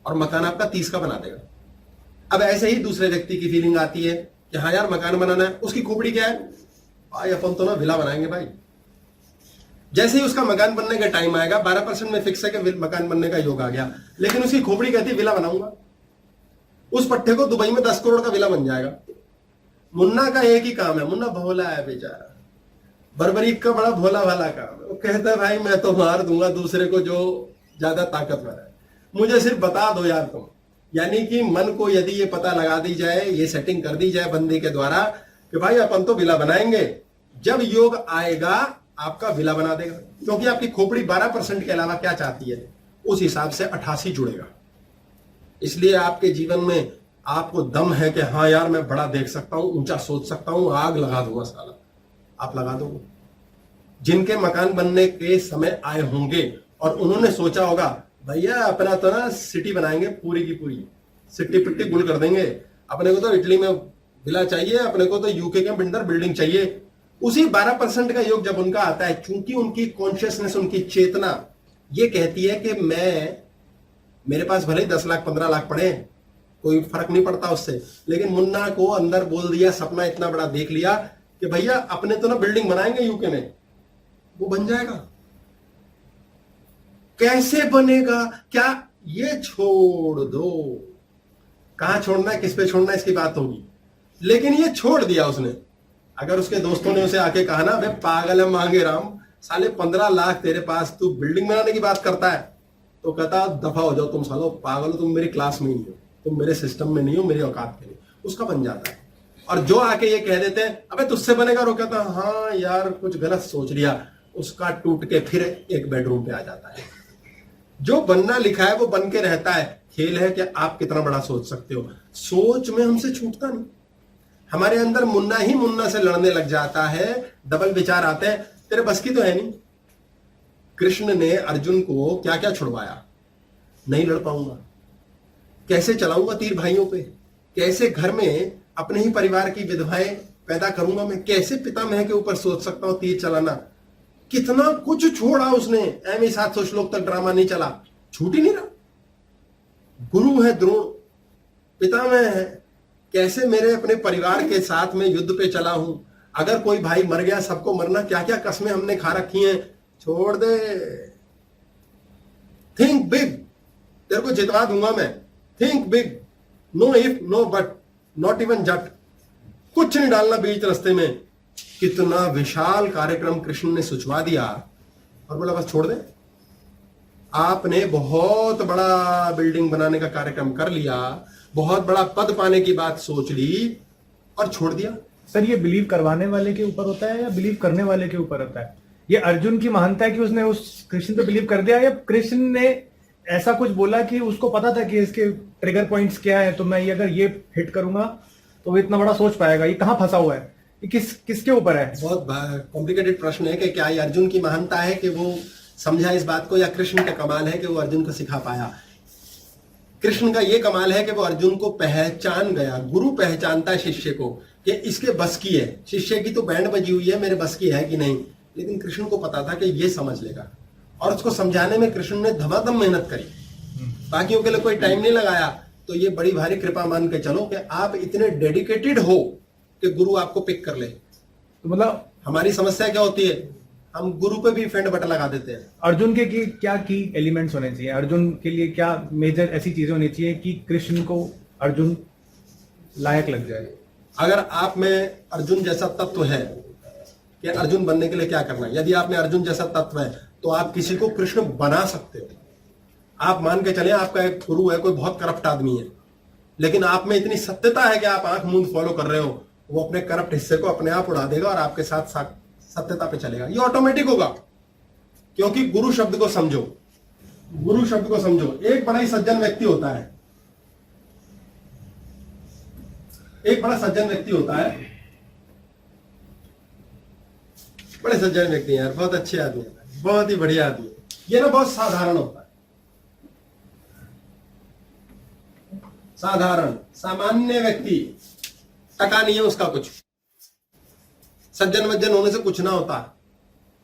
और मकान आपका 30 का बना देगा। अब ऐसे ही दूसरे व्यक्ति की फीलिंग आती है कि हाँ यार मकान बनाना है। उसकी खोपड़ी क्या है? भाई अपन तो ना विला बनाएंगे भाई। जैसे ही उसका मकान बनने का टाइम आएगा, 12% में फिक्स है कि मकान बनने का योग आ गया, लेकिन उसकी खोपड़ी कहती है विला बनाऊंगा। उस पट्टे को दुबई में 10 करोड़ का विला बन जाएगा। मुन्ना का एक ही काम है, मुन्ना भोला है बेचारा, बर्बरीक का बड़ा भोला भाला काम है। वो कहता है भाई मैं तो मार दूंगा दूसरे को जो ज्यादा ताकतवर है, मुझे सिर्फ बता दो यार तुम। यानी कि मन को यदि ये पता लगा दी जाए, ये सेटिंग कर दी जाए बंदे के द्वारा कि भाई अपन तो विला बनाएंगे, जब योग आएगा आपका विला बना देगा। क्योंकि आपकी खोपड़ी 12% के अलावा क्या चाहती है, उस हिसाब से 88 जुड़ेगा। इसलिए आपके जीवन में आपको दम है कि हाँ यार मैं बड़ा देख सकता हूं, ऊंचा सोच सकता हूं, आग लगा दूंगा साला, आप लगा दोगे। जिनके मकान बनने के समय आए होंगे और उन्होंने सोचा होगा भैया अपना तो ना सिटी बनाएंगे, पूरी की पूरी सिट्टी पिट्टी गुल कर देंगे, अपने को तो इटली में विला चाहिए, अपने को तो यूके के अंदर बिल्डिंग चाहिए। उसी 12% का योग जब उनका आता है, चूंकि उनकी कॉन्शियसनेस, उनकी चेतना ये कहती है कि मेरे पास भले 10 लाख 15 लाख पड़े, कोई फर्क नहीं पड़ता उससे, लेकिन मुन्ना को अंदर बोल दिया, सपना इतना बड़ा देख लिया कि भैया अपने तो ना बिल्डिंग बनाएंगे यूके में, वो बन जाएगा। कैसे बनेगा क्या, ये छोड़ दो। कहां छोड़ना है, किस पे छोड़ना है, इसकी बात होगी, लेकिन ये छोड़ दिया उसने। अगर उसके दोस्तों ने उसे आके कहा ना, भाई पागल है मांगे राम, साले 15 लाख तेरे पास, तू बिल्डिंग बनाने की बात करता है, तो कहता दफा हो जाओ तुम सालो, पागल हो तुम, मेरी क्लास में नहीं हो, तुम मेरे सिस्टम में नहीं हो, मेरी औकात में नहीं। उसका बन जाता है। और जो आके ये कह देते हैं अबे तुझसे बनेगा, रो कहता हाँ यार कुछ गलत सोच लिया, उसका टूट के फिर 1 बेडरूम पे आ जाता है। जो बनना लिखा है वो बन के रहता है। खेल है कि आप कितना बड़ा सोच सकते हो। सोच में हमसे छूटता नहीं, हमारे अंदर मुन्ना ही मुन्ना से लड़ने लग जाता है, डबल विचार आते हैं, तेरे बस की तो है नहीं। कृष्ण ने अर्जुन को क्या क्या छुड़वाया, नहीं लड़ पाऊंगा, कैसे चलाऊंगा तीर भाइयों पे, कैसे घर में अपने ही परिवार की विधवाएं पैदा करूंगा मैं, कैसे पितामह के ऊपर सोच सकता हूं तीर चलाना। कितना कुछ छोड़ा उसने। एम 700 श्लोक तक ड्रामा नहीं चला, छूट ही नहीं रहा। गुरु है द्रोण, पितामह है, कैसे मेरे अपने परिवार के साथ में युद्ध पे चला हूं। अगर कोई भाई मर गया, सबको मरना, क्या क्या कस्में हमने खा रखी हैं, छोड़ दे। थिंक बिग, तेरे को जितवा दूंगा मैं। Think big, no if no but, not even जट, कुछ नहीं डालना बीच रास्ते में। कितना विशाल कार्यक्रम कृष्ण ने सुझवा दिया और बोला बस छोड़ दे। आपने बहुत बड़ा बिल्डिंग बनाने का कार्यक्रम कर लिया, बहुत बड़ा पद पाने की बात सोच ली और छोड़ दिया। सर ये बिलीव करवाने वाले के ऊपर होता है या बिलीव करने वाले के ऊपर होता है? ये अर्जुन की महानता है कि उसने उस कृष्ण पे बिलीव कर दिया, या कृष्ण ने ऐसा कुछ बोला कि उसको पता था कि इसके ट्रिगर पॉइंट्स क्या है, तो मैं ये अगर ये हिट करूंगा तो वो इतना बड़ा सोच पाएगा। ये कहां फंसा हुआ है? किसके ऊपर है? बहुत कॉम्प्लिकेटेड प्रश्न है कि क्या ये अर्जुन की महानता है कि वो समझा इस बात को, या कृष्ण का कमाल है कि वो अर्जुन को सिखा पाया। कृष्ण का ये कमाल है कि वो अर्जुन को पहचान गया। गुरु पहचानता है शिष्य को कि इसके बस की है, शिष्य की तो बैंड बजी हुई है, मेरे बस की है कि नहीं। लेकिन कृष्ण को पता था कि ये समझ लेगा, और उसको समझाने में कृष्ण ने धमाधम मेहनत करी, बाकियों के लिए कोई टाइम नहीं लगाया। तो ये बड़ी भारी कृपा मान के चलो कि आप इतने डेडिकेटेड हो कि गुरु आपको पिक कर ले। तो मतलब हमारी समस्या क्या होती है, हम गुरु पे भी फेंड बटा लगा देते हैं। अर्जुन के क्या की एलिमेंट्स होने चाहिए? अर्जुन के लिए क्या मेजर ऐसी चीजें होनी चाहिए कि कृष्ण को अर्जुन लायक लग जाए? अगर आप में अर्जुन जैसा तत्व है कि अर्जुन बनने के लिए क्या करना है, यदि आप में अर्जुन जैसा तत्व है तो आप किसी को कृष्ण बना सकते हो। आप मान के चले आपका एक गुरु है, कोई बहुत करप्ट आदमी है, लेकिन आप में इतनी सत्यता है कि आप आंख मूंद फॉलो कर रहे हो, वो अपने करप्ट हिस्से को अपने आप उड़ा देगा और आपके साथ सत्यता पे चलेगा। ये ऑटोमेटिक होगा, क्योंकि गुरु शब्द को समझो। गुरु शब्द को समझो। एक बड़ा ही सज्जन व्यक्ति होता है, एक बड़ा सज्जन व्यक्ति होता है, बड़े सज्जन व्यक्ति हैं यार, बहुत अच्छे आदमी है, बहुत ही बढ़िया आदमी है। ये ना बहुत साधारण होता है, साधारण सामान्य व्यक्ति, टका नहीं है उसका कुछ। सज्जन वज्जन होने से कुछ ना होता।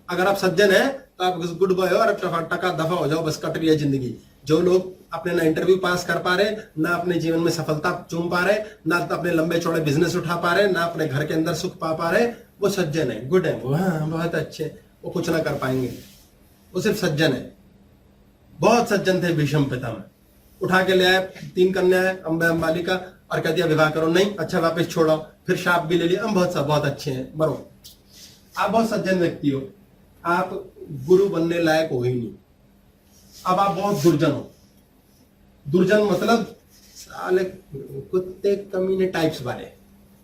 अगर आप सज्जन हैं तो आप गुड बॉय हो और टका दफा हो जाओ, बस कट रही है जिंदगी। जो लोग अपने ना इंटरव्यू पास कर पा रहे, ना अपने जीवन में सफलता चूम पा रहे, ना अपने लंबे चौड़े बिजनेस उठा पा रहे, ना अपने घर के अंदर सुख पा रहे, वो सज्जन है, गुड है, वो हाँ बहुत अच्छे, वो कुछ ना कर पाएंगे, वो सिर्फ सज्जन है। बहुत सज्जन थे भीष्म पितामह, उठा के ले आए 3 कन्या अंबाली का और कह दिया विवाह करो, नहीं अच्छा वापस छोड़ो, फिर शाप भी ले लिया, हम बहुत अच्छे हैं, मरो। आप बहुत सज्जन व्यक्ति हो, आप गुरु बनने लायक हो ही नहीं। अब आप बहुत दुर्जन हो। दुर्जन मतलब साले कुत्ते कमीने टाइप्स वाले,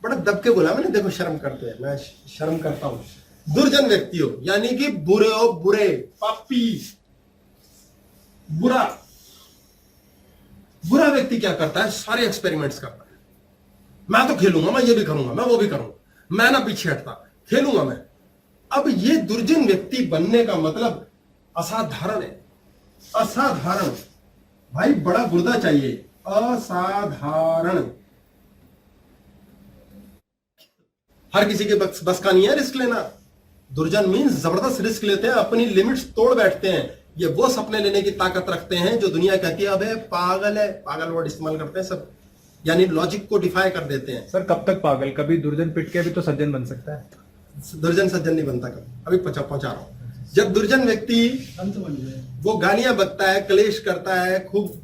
बड़ा दब के बोला मैंने, देखो शर्म करते हैं, मैं शर्म करता हूं। दुर्जन व्यक्ति हो यानी कि बुरे हो, बुरे, पापी, बुरा। बुरा व्यक्ति क्या करता है, सारे एक्सपेरिमेंट्स करता है। मैं तो खेलूंगा, मैं ये भी करूंगा, मैं वो भी करूंगा, मैं ना पीछे हटता, खेलूंगा मैं। अब ये दुर्जन व्यक्ति बनने का मतलब असाधारण है, असाधारण। भाई बड़ा गुर्दा चाहिए, असाधारण। हर किसी के बस का नहीं है रिस्क लेना। दुर्जन मीन्स जबरदस्त रिस्क लेते हैं, अपनी लिमिट्स तोड़ बैठते हैं। ये वो सपने लेने की ताकत रखते हैं जो दुनिया कहती है अबे पागल है, पागल वर्ड इस्तेमाल करते हैं सब, यानी लॉजिक को डिफाई कर देते हैं। सर कब तक पागल? कभी दुर्जन पिट के भी तो सज्जन बन सकता है। दुर्जन सज्जन नहीं बनता कभी, अभी पहुंचा रहा हूं। जब दुर्जन व्यक्ति वो गालियां बकता है, क्लेश करता है, खूब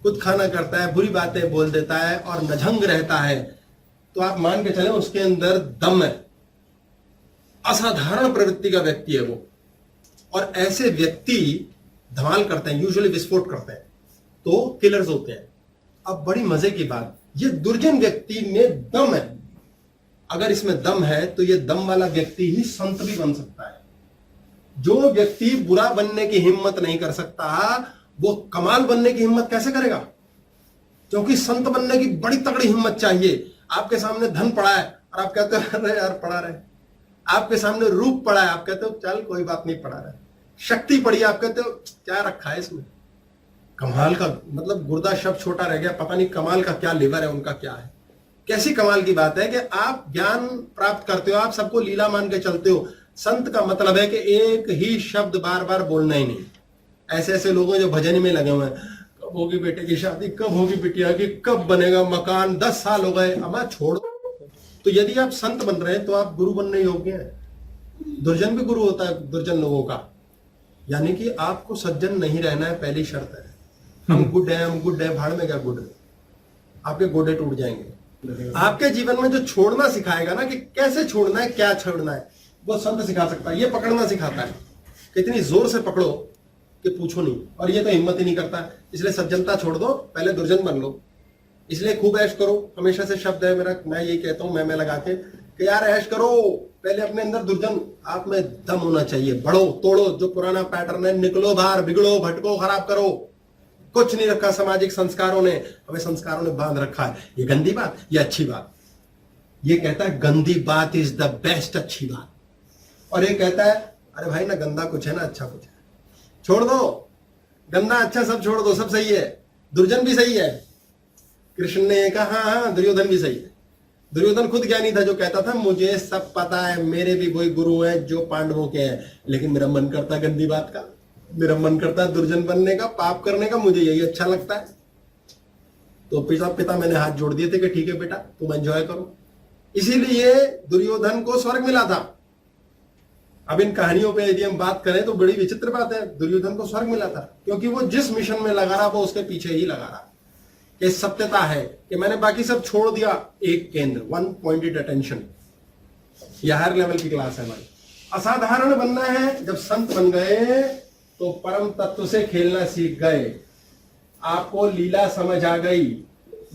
खुद खाना करता है, बुरी बातें बोल देता है और नझंग रहता है, तो आप मान के चले उसके अंदर दम है। असाधारण प्रवृत्ति का व्यक्ति है वो, और ऐसे व्यक्ति धमाल करते हैं, यूजुअली विस्फोट करते हैं, तो किलर्स होते हैं। अब बड़ी मजे की बात, ये दुर्जन व्यक्ति में दम है। अगर इसमें दम है तो ये दम वाला व्यक्ति ही संत भी बन सकता है। जो व्यक्ति बुरा बनने की हिम्मत नहीं कर सकता, वो कमाल बनने की हिम्मत कैसे करेगा? क्योंकि संत बनने की बड़ी तगड़ी हिम्मत चाहिए। आपके सामने धन पड़ा है और आप कहते हो अरे यार पड़ा रहे। आपके सामने रूप पड़ा है, आप कहते हो चल कोई बात नहीं पड़ा रहे। शक्ति पड़ी है, आप कहते हो क्या रखा है इसमें। कमाल का मतलब गुर्दा शब्द छोटा रह गया, पता नहीं कमाल का क्या लिवर है उनका, क्या है। कैसी कमाल की बात है कि आप ज्ञान प्राप्त करते हो, आप सबको लीला मान के चलते हो। संत का मतलब है कि एक ही शब्द बार बार बोलना ही नहीं। ऐसे ऐसे लोग हैं जो भजन में लगे हुए हैं, कब होगी बेटे की शादी, कब होगी बिटिया की, कब बनेगा मकान, 10 साल हो गए, अब छोड़। तो यदि आप संत बन रहे हैं तो आप गुरु बनने योग्य हैं। दुर्जन भी गुरु होता है दुर्जन लोगों का, यानी कि आपको सज्जन नहीं रहना है, पहली शर्त है। हम गुड है, हम गुड है, भाड़ में क्या गुड है, आपके गोडे टूट जाएंगे। आपके जीवन में जो छोड़ना सिखाएगा ना कि कैसे छोड़ना है, क्या छोड़ना है, वो संत सिखा सकता है। ये पकड़ना सिखाता है, कितनी जोर से पकड़ो कि पूछो नहीं, और ये तो हिम्मत ही नहीं करता। इसलिए सज्जनता छोड़ दो, पहले दुर्जन बन लो। इसलिए खूब ऐश करो, हमेशा से शब्द है मेरा, मैं यही कहता हूं, मैं लगा के कि यार ऐश करो, पहले अपने अंदर दुर्जन, आप में दम होना चाहिए। बढ़ो, तोड़ो जो पुराना पैटर्न है, निकलो बाहर, बिगड़ो, भटको, खराब करो। कुछ नहीं रखा सामाजिक संस्कारों ने, हमें संस्कारों ने बांध रखा है। ये गंदी बात, ये अच्छी बात। ये कहता है गंदी बात इज द बेस्ट, अच्छी बात। और ये कहता है अरे भाई ना गंदा कुछ है ना अच्छा कुछ है, छोड़ दो, गंदा अच्छा सब छोड़ दो, सब सही है। दुर्जन भी सही है। कृष्ण ने कहा हाँ दुर्योधन भी सही है। दुर्योधन खुद ज्ञानी था जो कहता था मुझे सब पता है, मेरे भी वही गुरु हैं जो पांडवों के हैं, लेकिन मेरा मन करता है गंदी बात का, मेरा मन करता है दुर्जन बनने का, पाप करने का, मुझे यही अच्छा लगता है। तो पिता मैंने हाथ जोड़ दिए थे कि ठीक है बेटा तुम एंजॉय करो। इसीलिए दुर्योधन को स्वर्ग मिला था। अब इन कहानियों पे यदि हम बात करें तो बड़ी विचित्र बात है, दुर्योधन को स्वर्ग मिला था क्योंकि वो जिस मिशन में लगा रहा वो उसके पीछे ही लगा रहा। ये सत्यता है कि मैंने बाकी सब छोड़ दिया, एक केंद्र, वन पॉइंटेड अटेंशन। यह हर लेवल की क्लास है हमारी। असाधारण बनना है, जब संत बन गए तो परम तत्व से खेलना सीख गए, आपको लीला समझ आ गई।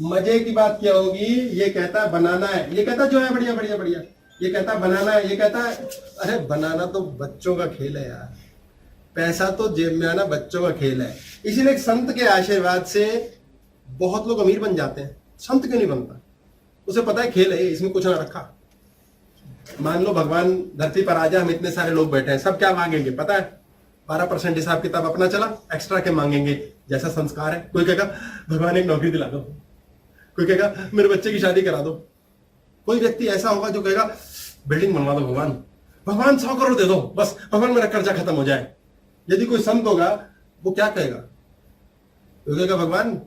मजे की बात क्या होगी, ये कहता बनाना है, ये कहता जो है बढ़िया बढ़िया बढ़िया, ये कहता बनाना है, ये कहता है अरे बनाना तो बच्चों का खेल है यार, पैसा तो जेब में आना बच्चों का खेल है। इसीलिए एक संत के आशीर्वाद से बहुत लोग अमीर बन जाते हैं, संत क्यों नहीं बनता? उसे पता है खेल है, इसमें कुछ ना रखा। मान लो भगवान धरती पर आ जाए, हम इतने सारे लोग बैठे हैं, सब क्या मांगेंगे पता है? 12% हिसाब किताब अपना चला, एक्स्ट्रा के मांगेंगे जैसा संस्कार है। कोई कहेगा भगवान एक नौकरी दिला दो, कोई कहेगा मेरे बच्चे की शादी करा दो, कोई व्यक्ति ऐसा होगा जो कहेगा बिल्डिंग बनवा दो भगवान, भगवान 100 करोड़ दे दो बस, भगवान मेरा कर्जा खत्म हो जाए। यदि कोई संत होगा वो क्या कहेगा? वो कहेगा भगवान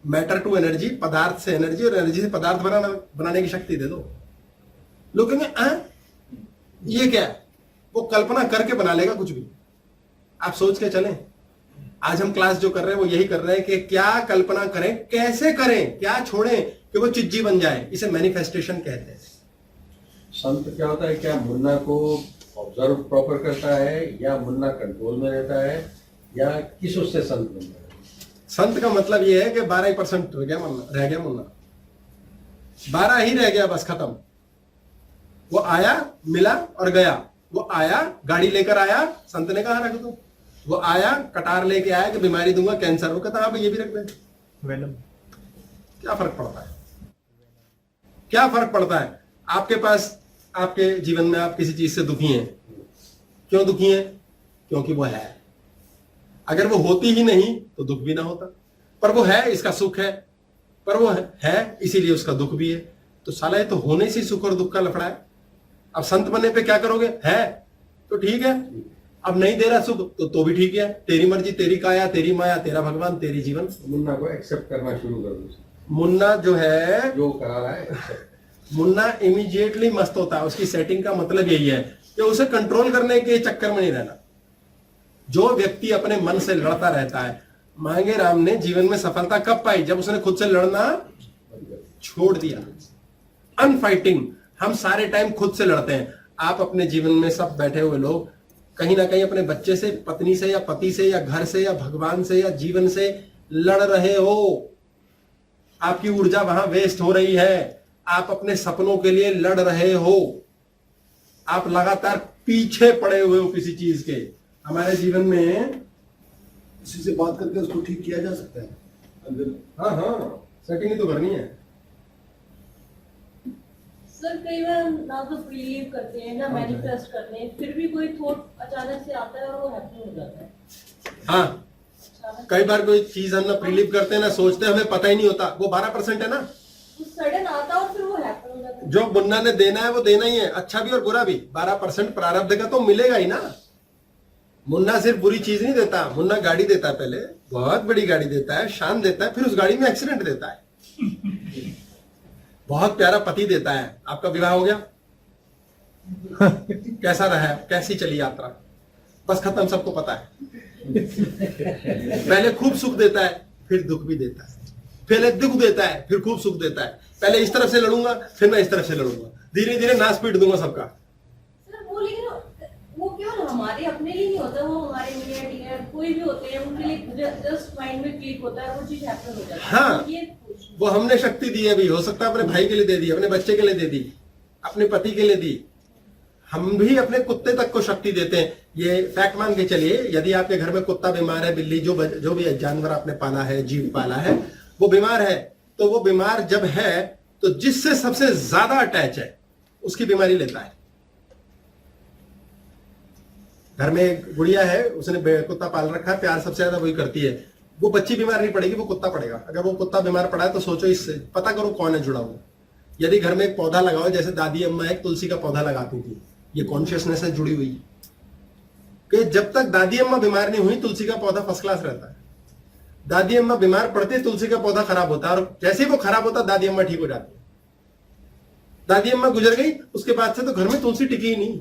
मैटर टू एनर्जी, पदार्थ से एनर्जी और एनर्जी से पदार्थ बनाने की शक्ति दे दो। लोग कहेंगे ये क्या है? वो कल्पना करके बना लेगा कुछ भी। आप सोच के चलें, आज हम क्लास जो कर रहे हैं वो यही कर रहे हैं कि क्या कल्पना करें, कैसे करें, क्या छोड़ें कि वो चिज्जी बन जाए। इसे मैनिफेस्टेशन कहते हैं। संत क्या होता है? क्या मुन्ना को ऑब्जर्व प्रॉपर करता है, या मुन्ना कंट्रोल में रहता है, या किस उससे संत बन जाता है? संत का मतलब ये है कि 12% रह गया मुन्ना, 12 ही रह गया बस, खत्म। वो आया मिला और गया, वो आया गाड़ी लेकर आया, संत ने कहा रख दो। वो आया कटार लेके आया कि बीमारी दूंगा कैंसर, वो कहता हाँ ये भी रख दे। वेनम। क्या फर्क पड़ता है? क्या फर्क पड़ता है? आपके पास, आपके जीवन में आप किसी चीज से दुखी हैं, क्यों दुखी हैं? क्योंकि वो है। अगर वो होती ही नहीं तो दुख भी ना होता, पर वो है, इसका सुख है, पर वो है इसीलिए उसका दुख भी है। तो साला ये तो होने से सुख और दुख का लफड़ा है। अब संत बनने पे क्या करोगे? है तो ठीक है, अब नहीं दे रहा सुख तो भी ठीक है, तेरी मर्जी, तेरी काया, तेरी माया, तेरा भगवान, तेरी जीवन। मुन्ना को एक्सेप्ट करना शुरू कर दो। मुन्ना जो है, जो करा रहा है मुन्ना इमीडिएटली मस्त होता है। उसकी सेटिंग का मतलब यही है कि उसे कंट्रोल करने के चक्कर में नहीं रहना। जो व्यक्ति अपने मन से लड़ता रहता है, मांगे राम ने जीवन में सफलता कब पाई? जब उसने खुद से लड़ना छोड़ दिया। अनफाइटिंग, हम सारे टाइम खुद से लड़ते हैं। आप अपने जीवन में सब बैठे हुए लोग कहीं ना कहीं अपने बच्चे से, पत्नी से, या पति से, या घर से, या भगवान से, या जीवन से लड़ रहे हो। आपकी ऊर्जा वहां वेस्ट हो रही है। आप अपने सपनों के लिए लड़ रहे हो। आप लगातार पीछे पड़े हुए हो किसी चीज के। हमारे जीवन में किसी से बात करके उसको ठीक किया जा सकता है अगर हाँ सेटिंग ही तो करनी है। सर कई बार हम ना तो बिलीव करते हैं ना मैनिफेस्ट करते हैं, फिर भी कोई थॉट अचानक से आता है और वो हैपन हो जाता है। हाँ, कई बार कोई चीज हम ना प्रिलीव करते हैं ना सोचते हैं, हमें पता ही नहीं होता। वो 12% है ना, सडन आता है और फिर वो हैपन हो जाता है। जो मुन्ना ने देना है वो देना ही है, अच्छा भी और बुरा भी। 12% प्रारब्ध का तो मिलेगा ही ना। मुन्ना सिर्फ बुरी चीज नहीं देता, मुन्ना गाड़ी देता है, पहले बहुत बड़ी गाड़ी देता है, शान देता है, फिर उस गाड़ी में एक्सीडेंट देता है। बहुत प्यारा पति देता है। आपका विवाह हो गया, कैसा रहा, कैसी चली यात्रा, बस खत्म, सबको पता है। पहले खूब सुख देता है, फिर दुख भी देता है। पहले दुख देता है, फिर खूब सुख देता है। पहले इस तरफ से लड़ूंगा, फिर मैं इस तरफ से लड़ूंगा, धीरे धीरे नाश पीट दूंगा सबका। सर वो लेकिन वो केवल हमारे अपने लिए नहीं होता, वो हमारे नियर डियर कोई भी होते हैं उनके लिए जस्ट माइंड में क्लिक होता है, वो चीज हैपन हो जाती है। हाँ, ये वो हमने शक्ति दी है, भी हो सकता है अपने भाई के लिए दे दी, अपने बच्चे के लिए दे दी, अपने पति के लिए दी। हम भी अपने कुत्ते तक को शक्ति देते हैं। ये फैक्ट मान के चलिए, यदि आपके घर में कुत्ता बीमार है, बिल्ली, जो भी जानवर आपने पाला है, जीव पाला है, वो बीमार है, तो वो बीमार जब है तो जिससे सबसे ज्यादा अटैच है उसकी बीमारी लेता है। घर में एक गुड़िया है, उसने कुत्ता पाल रखा है, प्यार सबसे ज्यादा वही करती है। वो बच्ची बीमार नहीं पड़ेगी, वो कुत्ता पड़ेगा। अगर वो कुत्ता बीमार पड़ा है तो सोचो, इससे पता करो कौन है जुड़ा हुआ। यदि घर में एक पौधा लगाओ, जैसे दादी अम्मा एक तुलसी का पौधा लगाती थी, ये कॉन्शियसनेस है जुड़ी हुई कि जब तक दादी अम्मा बीमार नहीं हुई तुलसी का पौधा फर्स्ट क्लास रहता है। दादी अम्मा बीमार पड़ते तुलसी का पौधा खराब होता है, और जैसे ही वो खराब होता दादी अम्मा ठीक हो जाती है। दादी अम्मा गुजर गई, उसके बाद से तो घर में तुलसी टिकी ही नहीं।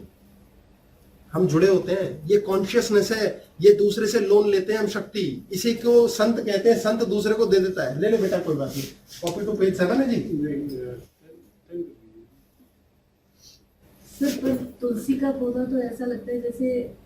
हम जुड़े होते हैं, ये कॉन्शियसनेस है, ये दूसरे से लोन लेते हैं हम शक्ति। इसी को संत कहते हैं, संत दूसरे को दे देता है। ले ले बेटा, कोई बात नहीं। कॉपी टू पेज 7 है जी। सर, पर तुलसी का पौधा तो ऐसा लगता है जैसे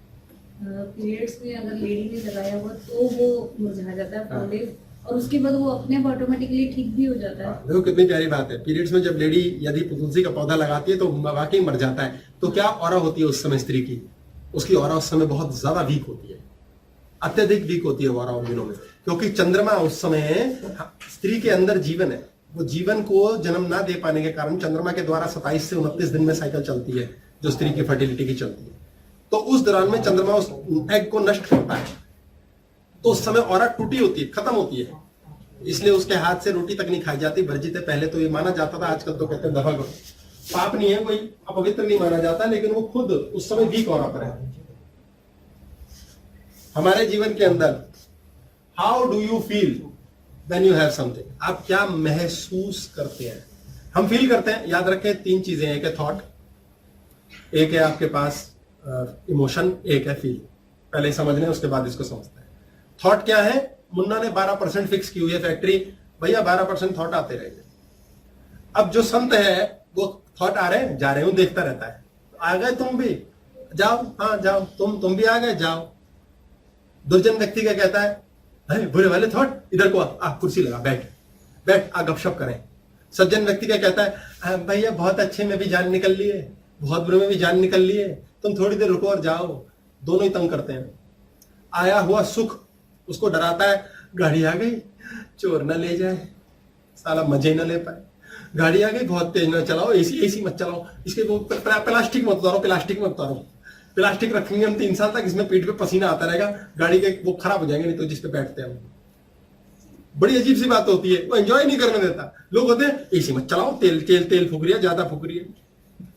पीरियड्स में अगर लेडी ने लगाया हुआ तो वो मुरझा जाता है पौधे, और उसके बाद वो अपने आप ऑटोमेटिकली ठीक भी हो जाता है। देखो कितनी प्यारी बात है। पीरियड्स में जब लेडी यदि तुलसी का पौधा लगाती है तो वाकई मर जाता है। तो क्या ऑरा होती है उस समय स्त्री की? उसकी ऑरा उस समय बहुत ज्यादा वीक होती है, अत्यधिक वीक होती है ऑरा उन दिनों में, क्योंकि चंद्रमा उस समय स्त्री के अंदर जीवन है। वो जीवन को जन्म ना दे पाने के कारण चंद्रमा के द्वारा 27 से 29 दिन में साइकिल चलती है, जो स्त्री की फर्टिलिटी की चलती है। तो उस दौरान में चंद्रमा उस एग को नष्ट करता है, तो उस समय ऑरा टूटी होती है, खत्म होती है। इसलिए उसके हाथ से रोटी तक नहीं खाई जाती, वर्जित है। पहले तो ये माना जाता था, आजकल तो कहते हैं दफा करो। पाप नहीं है, कोई अपवित्र नहीं माना जाता, लेकिन वो खुद उस समय वीक ऑरा पर है। हमारे जीवन के अंदर how do you feel when you have something? आप क्या महसूस करते हैं? हम फील करते हैं, याद रखें 3 चीजें, एक है थॉट, एक है आपके पास इमोशन, एक है फील। पहले समझने, उसके बाद इसको समझते हैं। थॉट क्या है? मुन्ना ने 12% फिक्स की हुई है फैक्ट्री, भैया 12% थॉट आते रहेंगे। अब जो संत है वो थॉट आ रहे हैं, जा रहे हूं, देखता रहता है। आ गए तुम भी, जाओ, हाँ जाओ, तुम भी आ गए, जाओ। दुर्जन व्यक्ति क्या कहता है? अरे बुरे वाले थॉट, इधर को आ, कुर्सी लगा, बैठ आ, गपशप करें। सज्जन व्यक्ति क्या कहता है? भैया बहुत अच्छे में भी जान निकल लिए, बहुत बुरे में भी जान निकल लिए, तुम थोड़ी देर रुको और जाओ। दोनों ही तंग करते हैं। आया हुआ सुख उसको डराता है, गाड़ी आ गई, चोर न ले जाए, साला मजे न ले पाए। गाड़ी आ गई, बहुत तेज न चलाओ, एसी मत चलाओ, इसके वो प्लास्टिक मत उतारो, प्लास्टिक रखेंगे हम 3 साल तक, इसमें पीठ पे पसीना आता रहेगा, गाड़ी के वो खराब हो जाएंगे नहीं तो, जिस पे बैठते हैं हम। बड़ी अजीब सी बात होती है, वो एंजॉय नहीं करने देता। लोग होते हैं एसी मत चलाओ, तेल फूक रही है, ज्यादा फूक रही है।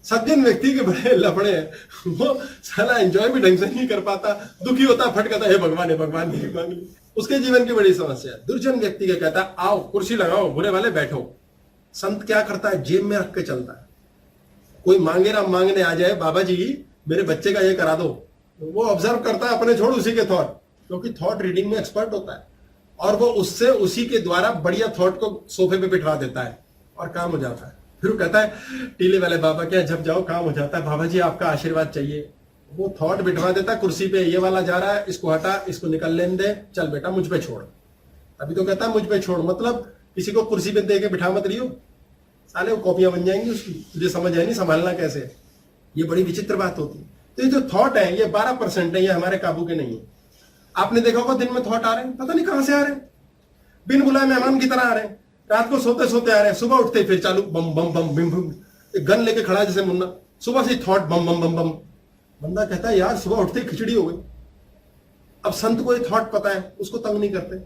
सज्जन व्यक्ति के बड़े लफड़े हैं, वो साला एंजॉय भी ढंग से नहीं कर पाता, दुखी होता, फटकाता है, भगवान भीख मांग ली। उसके जीवन की बड़ी समस्या है। दुर्जन व्यक्ति क्या कहता है? आओ कुर्सी लगाओ, बुरे वाले बैठो। संत क्या करता है? जेब में रख के चलता है। कोई मांगे ना मांगने आ जाए, बाबा जी मेरे बच्चे का ये करा दो, वो ऑब्जर्व करता है अपने, छोड़ उसी के थॉट, क्योंकि थॉट रीडिंग में एक्सपर्ट होता है, और वो उससे उसी के द्वारा बढ़िया थॉट को सोफे पे बिठवा देता है और काम हो जाता है। फिर वो कहता है टीले वाले बाबा क्या, जब जाओ काम हो जाता है, बाबा जी आपका आशीर्वाद चाहिए। वो थॉट बिठवा देता है कुर्सी पे, ये वाला जा रहा है, इसको हटा, इसको निकल लेने दे, चल बेटा मुझ पे छोड़। अभी तो कहता है मुझ पे छोड़, मतलब किसी को कुर्सी पे दे के बिठा मत रही हो, साले वो कॉपियां बन जाएंगी उसकी, तुझे समझ है नहीं संभालना कैसे। ये बड़ी विचित्र बात होती है। तो ये जो थॉट है, ये 12% है, ये हमारे काबू के नहीं है। आपने देखा होगा दिन में थॉट आ रहे हैं, पता नहीं कहां से आ रहे हैं, बिन बुलाए मेहमान की तरह आ रहे हैं, रात को सोते सोते आ रहे हैं, सुबह उठते फिर चालू बम बम बम बिम बम, गन लेके खड़ा जैसे मुन्ना, सुबह से थॉट बम बम बम बम। बंदा कहता है यार सुबह उठते खिचड़ी हो गई। अब संत को ये थॉट पता है, उसको तंग नहीं करते।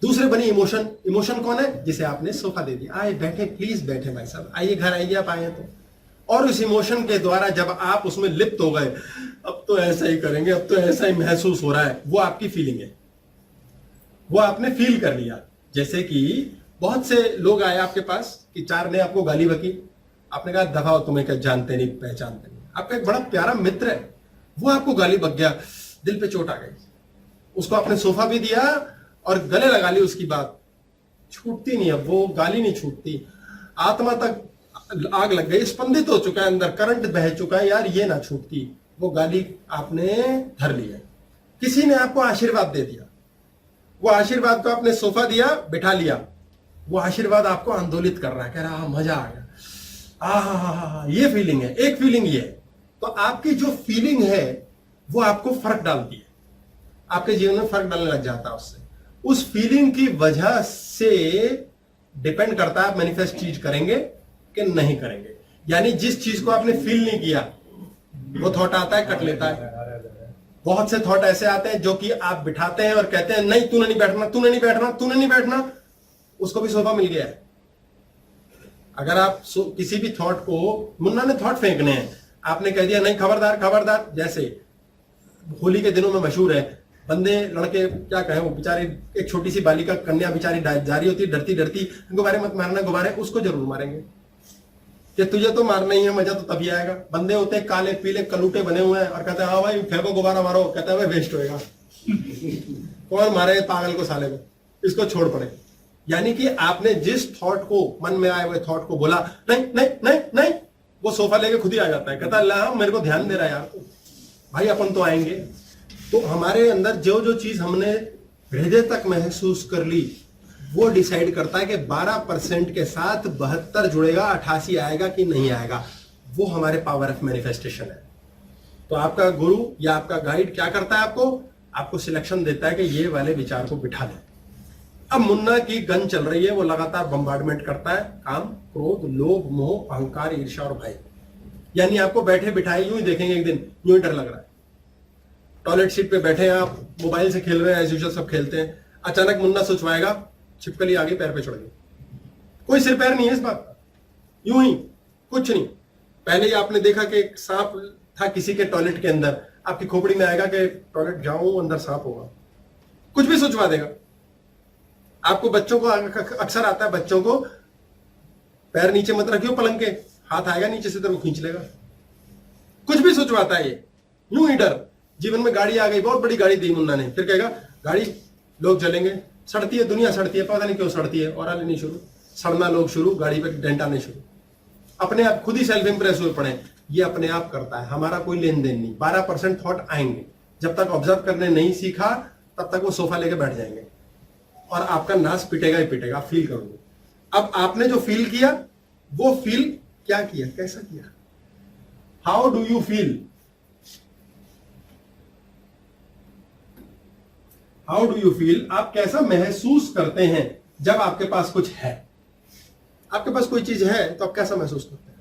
दूसरे बनी इमोशन। इमोशन कौन है? जिसे आपने सोफा दे दिया, आए बैठे, प्लीज बैठे भाई साहब, आइए घर आइए, आप आए तो। और उस इमोशन के द्वारा जब आप उसमें लिप्त हो गए, अब तो ऐसा ही करेंगे, अब तो ऐसा ही महसूस हो रहा है, वो आपकी फीलिंग है, वो आपने फील कर लिया। जैसे कि बहुत से लोग आए आपके पास कि 4 ने आपको गाली बकी, आपने कहा दफा हो, तुम्हें क्या जानते नहीं पहचानते नहीं। आपका एक बड़ा प्यारा मित्र है, वो आपको गाली बक गया, दिल पे चोट आ गई, उसको आपने सोफा भी दिया और गले लगा ली, उसकी बात छूटती नहीं, अब वो गाली नहीं छूटती, आत्मा तक आग लग गई, स्पंदित हो चुका है, अंदर करंट बह चुका है, यार ये ना छूटती, वो गाली आपने धर ली है। किसी ने आपको आशीर्वाद दे दिया, वो आशीर्वाद को आपने सोफा दिया, बिठा लिया, वो आशीर्वाद आपको आंदोलित कर रहा है, कह रहा मजा आ गया, आ ये फीलिंग है। एक फीलिंग ये है। तो आपकी जो फीलिंग है वो आपको फर्क डालती है, आपके जीवन में फर्क डालने लग जाता है उससे। उस फीलिंग की वजह से डिपेंड करता है आप मैनिफेस्ट चीज करेंगे कि नहीं करेंगे। यानी जिस चीज को आपने फील नहीं किया वो थॉट आता है, कट लेता है। बहुत से थॉट ऐसे आते हैं जो कि आप बिठाते हैं और कहते हैं नहीं तूने नहीं बैठना, तूने नहीं बैठना, तूने नहीं बैठना, उसको भी सोफा मिल गया है। अगर आप किसी भी थॉट को, मुन्ना ने थॉट फेंकने हैं, आपने कह दिया नहीं खबरदार खबरदार, जैसे होली के दिनों में मशहूर है, बंदे लड़के क्या कहें, वो बेचारी एक छोटी सी बालिका कन्या बेचारी जा रही होती है डरती डरती, गुब्बारे मत मारना, गुब्बारे, उसको जरूर मारेंगे कि तुझे तो मारना ही है, मजा तो तभी आएगा। बंदे होते हैं काले पीले कलूटे बने हुए हैं और कहते हैं हाँ भाई फेंको गुब्बारा मारो, कहता है भाई वेस्ट होएगा। कौन मारे पागल को, साले को, इसको छोड़ पड़े। यानी कि आपने जिस थॉट को मन में आए हुए थॉट को बोला नहीं नहीं नहीं नहीं, वो सोफा लेके खुद ही आ जाता है, कहता है अल्लाह मेरे को ध्यान दे रहा है यार, भाई अपन तो आएंगे। तो हमारे अंदर जो जो चीज हमने हृदय तक महसूस कर ली वो डिसाइड करता है कि 12% के साथ 72 जुड़ेगा, 88 आएगा कि नहीं आएगा। वो हमारे पावर ऑफ मैनिफेस्टेशन है। तो आपका गुरु या आपका गाइड क्या करता है, आपको सिलेक्शन देता है कि ये वाले विचार को बिठा ले। अब मुन्ना की गन चल रही है, वो लगातार बम्बार्डमेंट करता है, काम, क्रोध, लोभ, मोह, अहंकार, ईर्ष्या और भय। यानी आपको बैठे बिठाए यूं ही देखेंगे, एक दिन यूं ही डर लग रहा है, टॉयलेट सीट पे बैठे हैं आप, मोबाइल से खेल रहे हैं, एज यूजुअल सब खेलते हैं, अचानक मुन्ना सोचवाएगा, छिपकली आगे पैर पे चढ़ गई। कोई सिर पैर नहीं है इस बात का, यूं ही कुछ नहीं। पहले ही आपने देखा कि एक सांप था किसी के टॉयलेट के अंदर, आपकी खोपड़ी में आएगा कि टॉयलेट जाऊं अंदर सांप होगा, कुछ भी सोचवा देगा। आपको बच्चों को अक्सर आता है, बच्चों को पैर नीचे मत रखियो पलंग के, हाथ आएगा नीचे से तो खींच लेगा, कुछ भी सोचवाता है ये, यूं ही डर। जीवन में गाड़ी आ गई, बहुत बड़ी गाड़ी दी मुन्ना ने, फिर कहेगा गाड़ी, लोग जलेंगे, सड़ती है, दुनिया सड़ती है, पता नहीं क्यों सड़ती है, और लेनी शुरू, सड़ना लोग शुरू, गाड़ी पे डेंट आने शुरू, अपने आप खुद ही सेल्फ इंप्रेस हुए पड़े। ये अपने आप करता है, हमारा कोई लेन देन नहीं। 12% थॉट आएंगे, जब तक ऑब्जर्व करने नहीं सीखा तब तक वो सोफा लेके बैठ जाएंगे और आपका नाश पिटेगा ही पिटेगा, आप फील करोगे। अब आपने जो फील किया वो फील क्या किया, कैसा किया, how do you feel, how do you feel, आप कैसा महसूस करते हैं जब आपके पास कुछ है। आपके पास कोई चीज है तो आप कैसा महसूस करते हैं?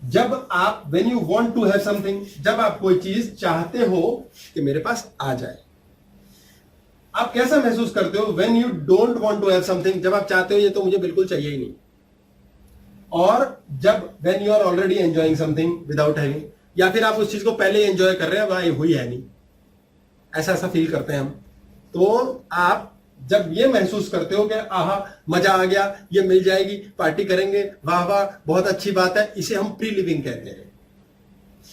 जब आप when you want to have something, जब आप कोई चीज चाहते हो कि मेरे पास आ जाए, आप कैसा महसूस करते हो? When you don't want to have something, जब आप चाहते हो ये तो मुझे बिल्कुल चाहिए ही नहीं। और जब when you are already enjoying something without having, या फिर आप उस चीज को पहले ही एंजॉय कर रहे हैं, वहां हुई है नहीं, ऐसा ऐसा फील करते हैं हम। तो आप जब ये महसूस करते हो कि आहा मजा आ गया, ये मिल जाएगी, पार्टी करेंगे, वाह वाह बहुत अच्छी बात है, इसे हम प्री लिविंग कहते हैं,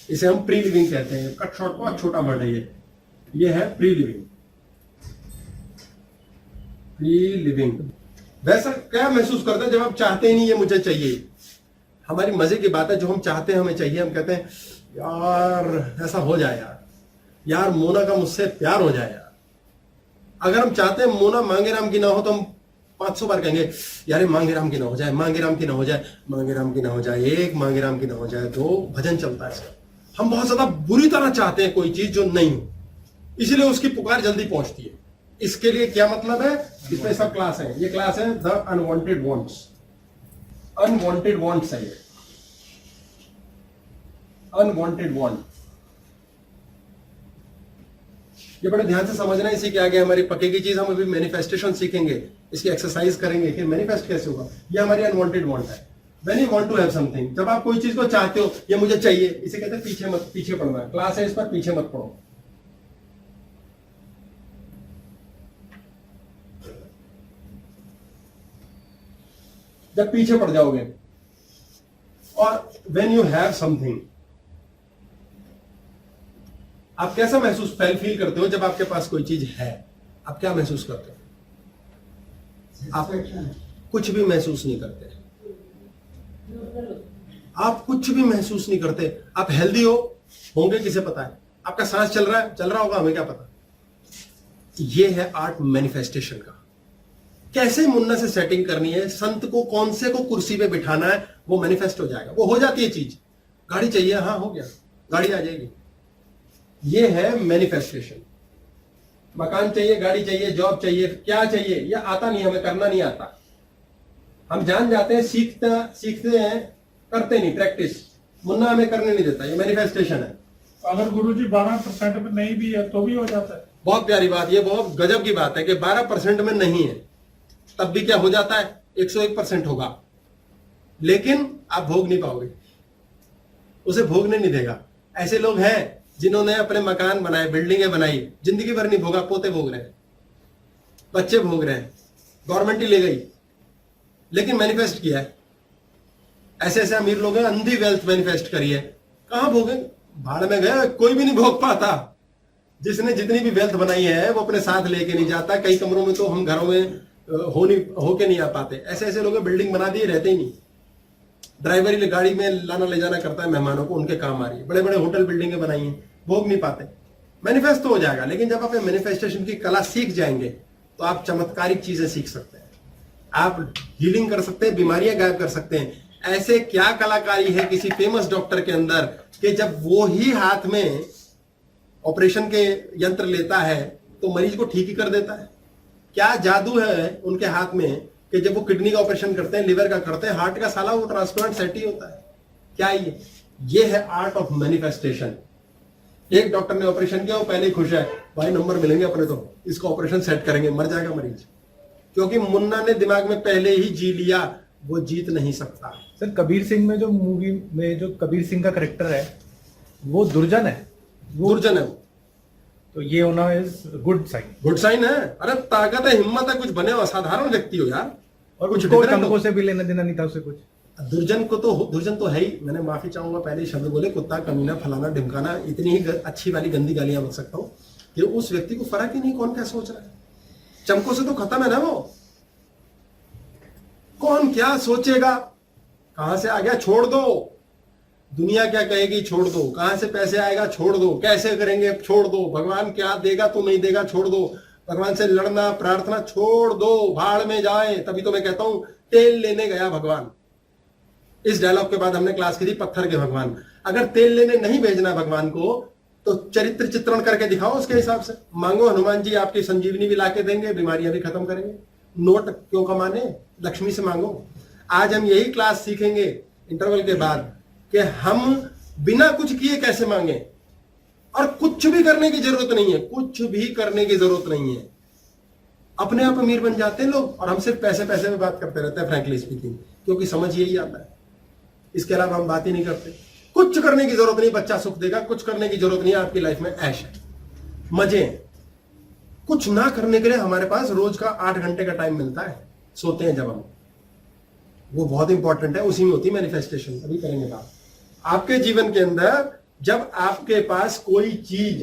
इसे हम प्री लिविंग कहते हैं। कट शॉर्ट बहुत छोटा वर्ड है ये है प्री लिविंग, प्री लिविंग। वैसा क्या महसूस करते हैं जब आप चाहते ही नहीं ये मुझे चाहिए। हमारी मजे की बात है, जो हम चाहते हैं हमें चाहिए, हम कहते हैं यार ऐसा हो जाए यार मोना का मुझसे प्यार हो जाए यार। अगर हम चाहते हैं मोना मांगे राम की ना हो तो हम 500 बार कहेंगे यार मांगे राम की ना हो जाए, मांगे राम की ना हो जाए, मांगे राम की ना हो जाए, एक मांगे राम की ना हो जाए, दो, भजन चलता है। हम बहुत ज्यादा बुरी तरह चाहते हैं कोई चीज जो नहीं हो, इसीलिए उसकी पुकार जल्दी पहुंचती है। इसके लिए क्या मतलब है, इसमें सब क्लास है, ये क्लास है the unwanted wants, unwanted wants है ये, अनवांटेड वांट। ये बड़े ध्यान से समझना है, इसी के आगे हमारी पकेगी चीज। हम अभी मैनिफेस्टेशन सीखेंगे, इसकी एक्सरसाइज करेंगे कि मैनिफेस्ट कैसे होगा। ये हमारी अनवांटेड वांट है। When you want to have something, जब आप कोई चीज को चाहते हो, ये मुझे चाहिए, इसे कहते हैं पीछे पड़ना है। क्लास है इस पर, पीछे मत पड़ो। जब पीछे पड़ जाओगे, और व्हेन यू हैव समथिंग, आप कैसा महसूस फील करते हो जब आपके पास कोई चीज है? आप क्या महसूस करते हो? आप कुछ भी महसूस नहीं करते, आप कुछ भी महसूस नहीं करते। आप हेल्दी होंगे किसे पता है, आपका सांस चल रहा होगा, हमें क्या पता। ये है आर्ट मैनिफेस्टेशन का। कैसे मुन्ना से सेटिंग करनी है, संत को कौन से को कुर्सी पे बिठाना है, वो मैनिफेस्ट हो जाएगा, वो हो जाती है चीज। गाड़ी चाहिए, हाँ हो गया, गाड़ी आ जाएगी। ये है मैनिफेस्टेशन। मकान चाहिए, गाड़ी चाहिए, जॉब चाहिए, क्या चाहिए, ये आता नहीं, हमें करना नहीं आता। हम जान जाते हैं, सीखते हैं, करते नहीं प्रैक्टिस। मुन्ना हमें करने नहीं देता, ये मैनिफेस्टेशन है। अगर गुरुजी 12% में नहीं भी है तो भी हो जाता है। बहुत प्यारी बात, ये बहुत गजब की बात है कि 12% में नहीं है तब भी क्या हो जाता है, 101% होगा, लेकिन आप भोग नहीं पाओगे, उसे भोगने नहीं देगा। ऐसे लोग हैं जिन्होंने अपने मकान बनाए, बिल्डिंगें बनाई, जिंदगी भर नहीं भोगा, पोते भोग रहे हैं, बच्चे भोग रहे हैं, गवर्नमेंट ही ले गई, लेकिन मैनिफेस्ट किया है। ऐसे ऐसे अमीर लोग हैं, अंधी वेल्थ मैनिफेस्ट करी है, कहां भोगे, भाड़ में गए, कोई भी नहीं भोग पाता। जिसने जितनी भी वेल्थ बनाई है वो अपने साथ लेके नहीं जाता। कई कमरों में तो हम घरों में होके नहीं आ पाते। ऐसे ऐसे लोग बिल्डिंग बना दिए, रहते ही नहीं। ड्राइवर ही गाड़ी में लाना ले जाना करता है मेहमानों को, उनके काम आ रही है। बड़े बड़े होटल बिल्डिंगें बनाई हैं, भोग नहीं पाते। मैनिफेस्ट तो हो जाएगा, लेकिन जब आप मैनिफेस्टेशन की कला सीख जाएंगे तो आप चमत्कारिक चीजें सीख सकते हैं, आप हीलिंग कर सकते हैं, बीमारियां गायब कर सकते हैं। ऐसे क्या कलाकारी है किसी फेमस डॉक्टर के अंदर कि जब वो ही हाथ में ऑपरेशन के यंत्र लेता है तो मरीज को ठीक ही कर देता है। क्या जादू है उनके हाथ में कि जब वो किडनी का ऑपरेशन करते हैं, लिवर का करते हैं, हार्ट का साला वो ट्रांसप्लांट सेट ही होता है। क्या ये है आर्ट ऑफ मैनिफेस्टेशन। एक डॉक्टर ने ऑपरेशन किया, वो पहले ही खुश है, भाई नंबर मिलेंगे अपने, तो इसका ऑपरेशन सेट करेंगे, मर जाएगा मरीज, क्योंकि मुन्ना ने दिमाग में पहले ही जी लिया, वो जीत नहीं सकता। सर कबीर सिंह में जो मूवी में जो कबीर सिंह का करेक्टर है वो दुर्जन है, दुर्जन है वो, तो ये होना is good sign. Good sign है। अरे ताकत है, हिम्मत है, कुछ बने हो, असाधारण व्यक्ति हो यार। और कुछ उसको different चमकों हो। से भी लेना देना नहीं था उसे कुछ। दुर्जन तो है ही। मैंने माफी चाहूंगा, पहले शब्द बोले, कुत्ता, कमीना, फलाना, ढिमकाना, इतनी ही अच्छी वाली गंदी गालियां बक सकता हूं कि उस व्यक्ति को फर्क ही नहीं कौन क्या सोच रहा है। चमकों से तो खत्म है ना वो, कौन क्या सोचेगा, कहां से आ गया, छोड़ दो। दुनिया क्या कहेगी, छोड़ दो। कहां से पैसे आएगा, छोड़ दो। कैसे करेंगे, छोड़ दो। भगवान क्या देगा तो नहीं देगा, छोड़ दो। भगवान से लड़ना, प्रार्थना छोड़ दो, भाड़ में जाए। तभी तो मैं कहता हूं तेल लेने गया भगवान। इस डायलॉग के बाद हमने क्लास की थी पत्थर के भगवान। अगर तेल लेने नहीं भेजना भगवान को तो चरित्र चित्रण करके दिखाओ, उसके हिसाब से मांगो। हनुमान जी आपकी संजीवनी भी लाके देंगे, बीमारियां भी खत्म करेंगे। नोट क्यों कमाने, लक्ष्मी से मांगो। आज हम यही क्लास सीखेंगे इंटरवल के बाद कि हम बिना कुछ किए कैसे मांगे, और कुछ भी करने की जरूरत नहीं है, कुछ भी करने की जरूरत नहीं है। अपने आप अमीर बन जाते हैं लोग, और हम सिर्फ पैसे पैसे में बात करते रहते हैं, फ्रैंकली स्पीकिंग, क्योंकि समझ यही आता है। इसके अलावा हम बात ही नहीं करते। कुछ करने की जरूरत नहीं, बच्चा सुख देगा। कुछ करने की जरूरत नहीं है, आपकी लाइफ में ऐश है, मजे हैं। कुछ ना करने के लिए हमारे पास रोज का 8 घंटे का टाइम मिलता है, सोते हैं जब हम, वो बहुत इंपॉर्टेंट है। उसी में होती है मैनिफेस्टेशन। अभी करेंगे बात। आपके जीवन के अंदर जब आपके पास कोई चीज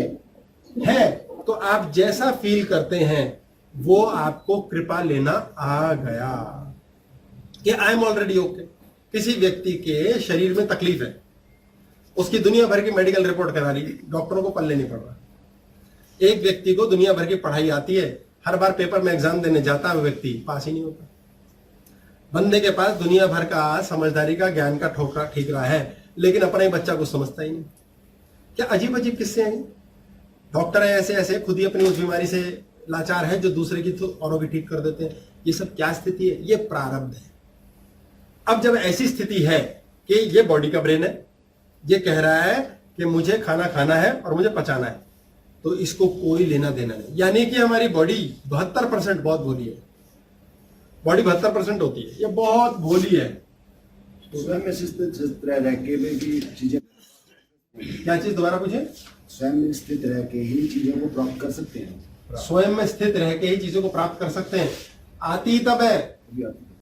है तो आप जैसा फील करते हैं वो आपको कृपा लेना आ गया कि आई एम ऑलरेडी ओके। किसी व्यक्ति के शरीर में तकलीफ है, उसकी दुनिया भर की मेडिकल रिपोर्ट करा ली, डॉक्टरों को पल्ले नहीं पड़ रहा। एक व्यक्ति को दुनिया भर की पढ़ाई आती है, हर बार पेपर में एग्जाम देने जाता है, वो व्यक्ति पास ही नहीं होता। बंदे के पास दुनिया भर का समझदारी का, ज्ञान का ठोकरा ठीकरा है, लेकिन अपना ही बच्चा को समझता ही नहीं। क्या अजीब अजीब किस्से हैं। डॉक्टर है ऐसे ऐसे, खुद ही अपनी उस बीमारी से लाचार है जो दूसरे की तो औरों की ठीक कर देते हैं। ये सब क्या स्थिति है, ये प्रारब्ध है। अब जब ऐसी स्थिति है कि ये बॉडी का ब्रेन है, ये कह रहा है कि मुझे खाना खाना है और मुझे पचाना है, तो इसको कोई लेना देना नहीं। यानी कि हमारी बॉडी 72% बहुत भोली है। बॉडी 72% होती है, ये बहुत भोली है। स्वयं में स्थित रह के भी चीजें, क्या चीज दोबारा पूछे? स्वयं में स्थित रह के ही चीजों को प्राप्त कर सकते हैं। स्वयं में स्थित रह के ही चीजों को प्राप्त कर सकते हैं। आती तब है अभी आती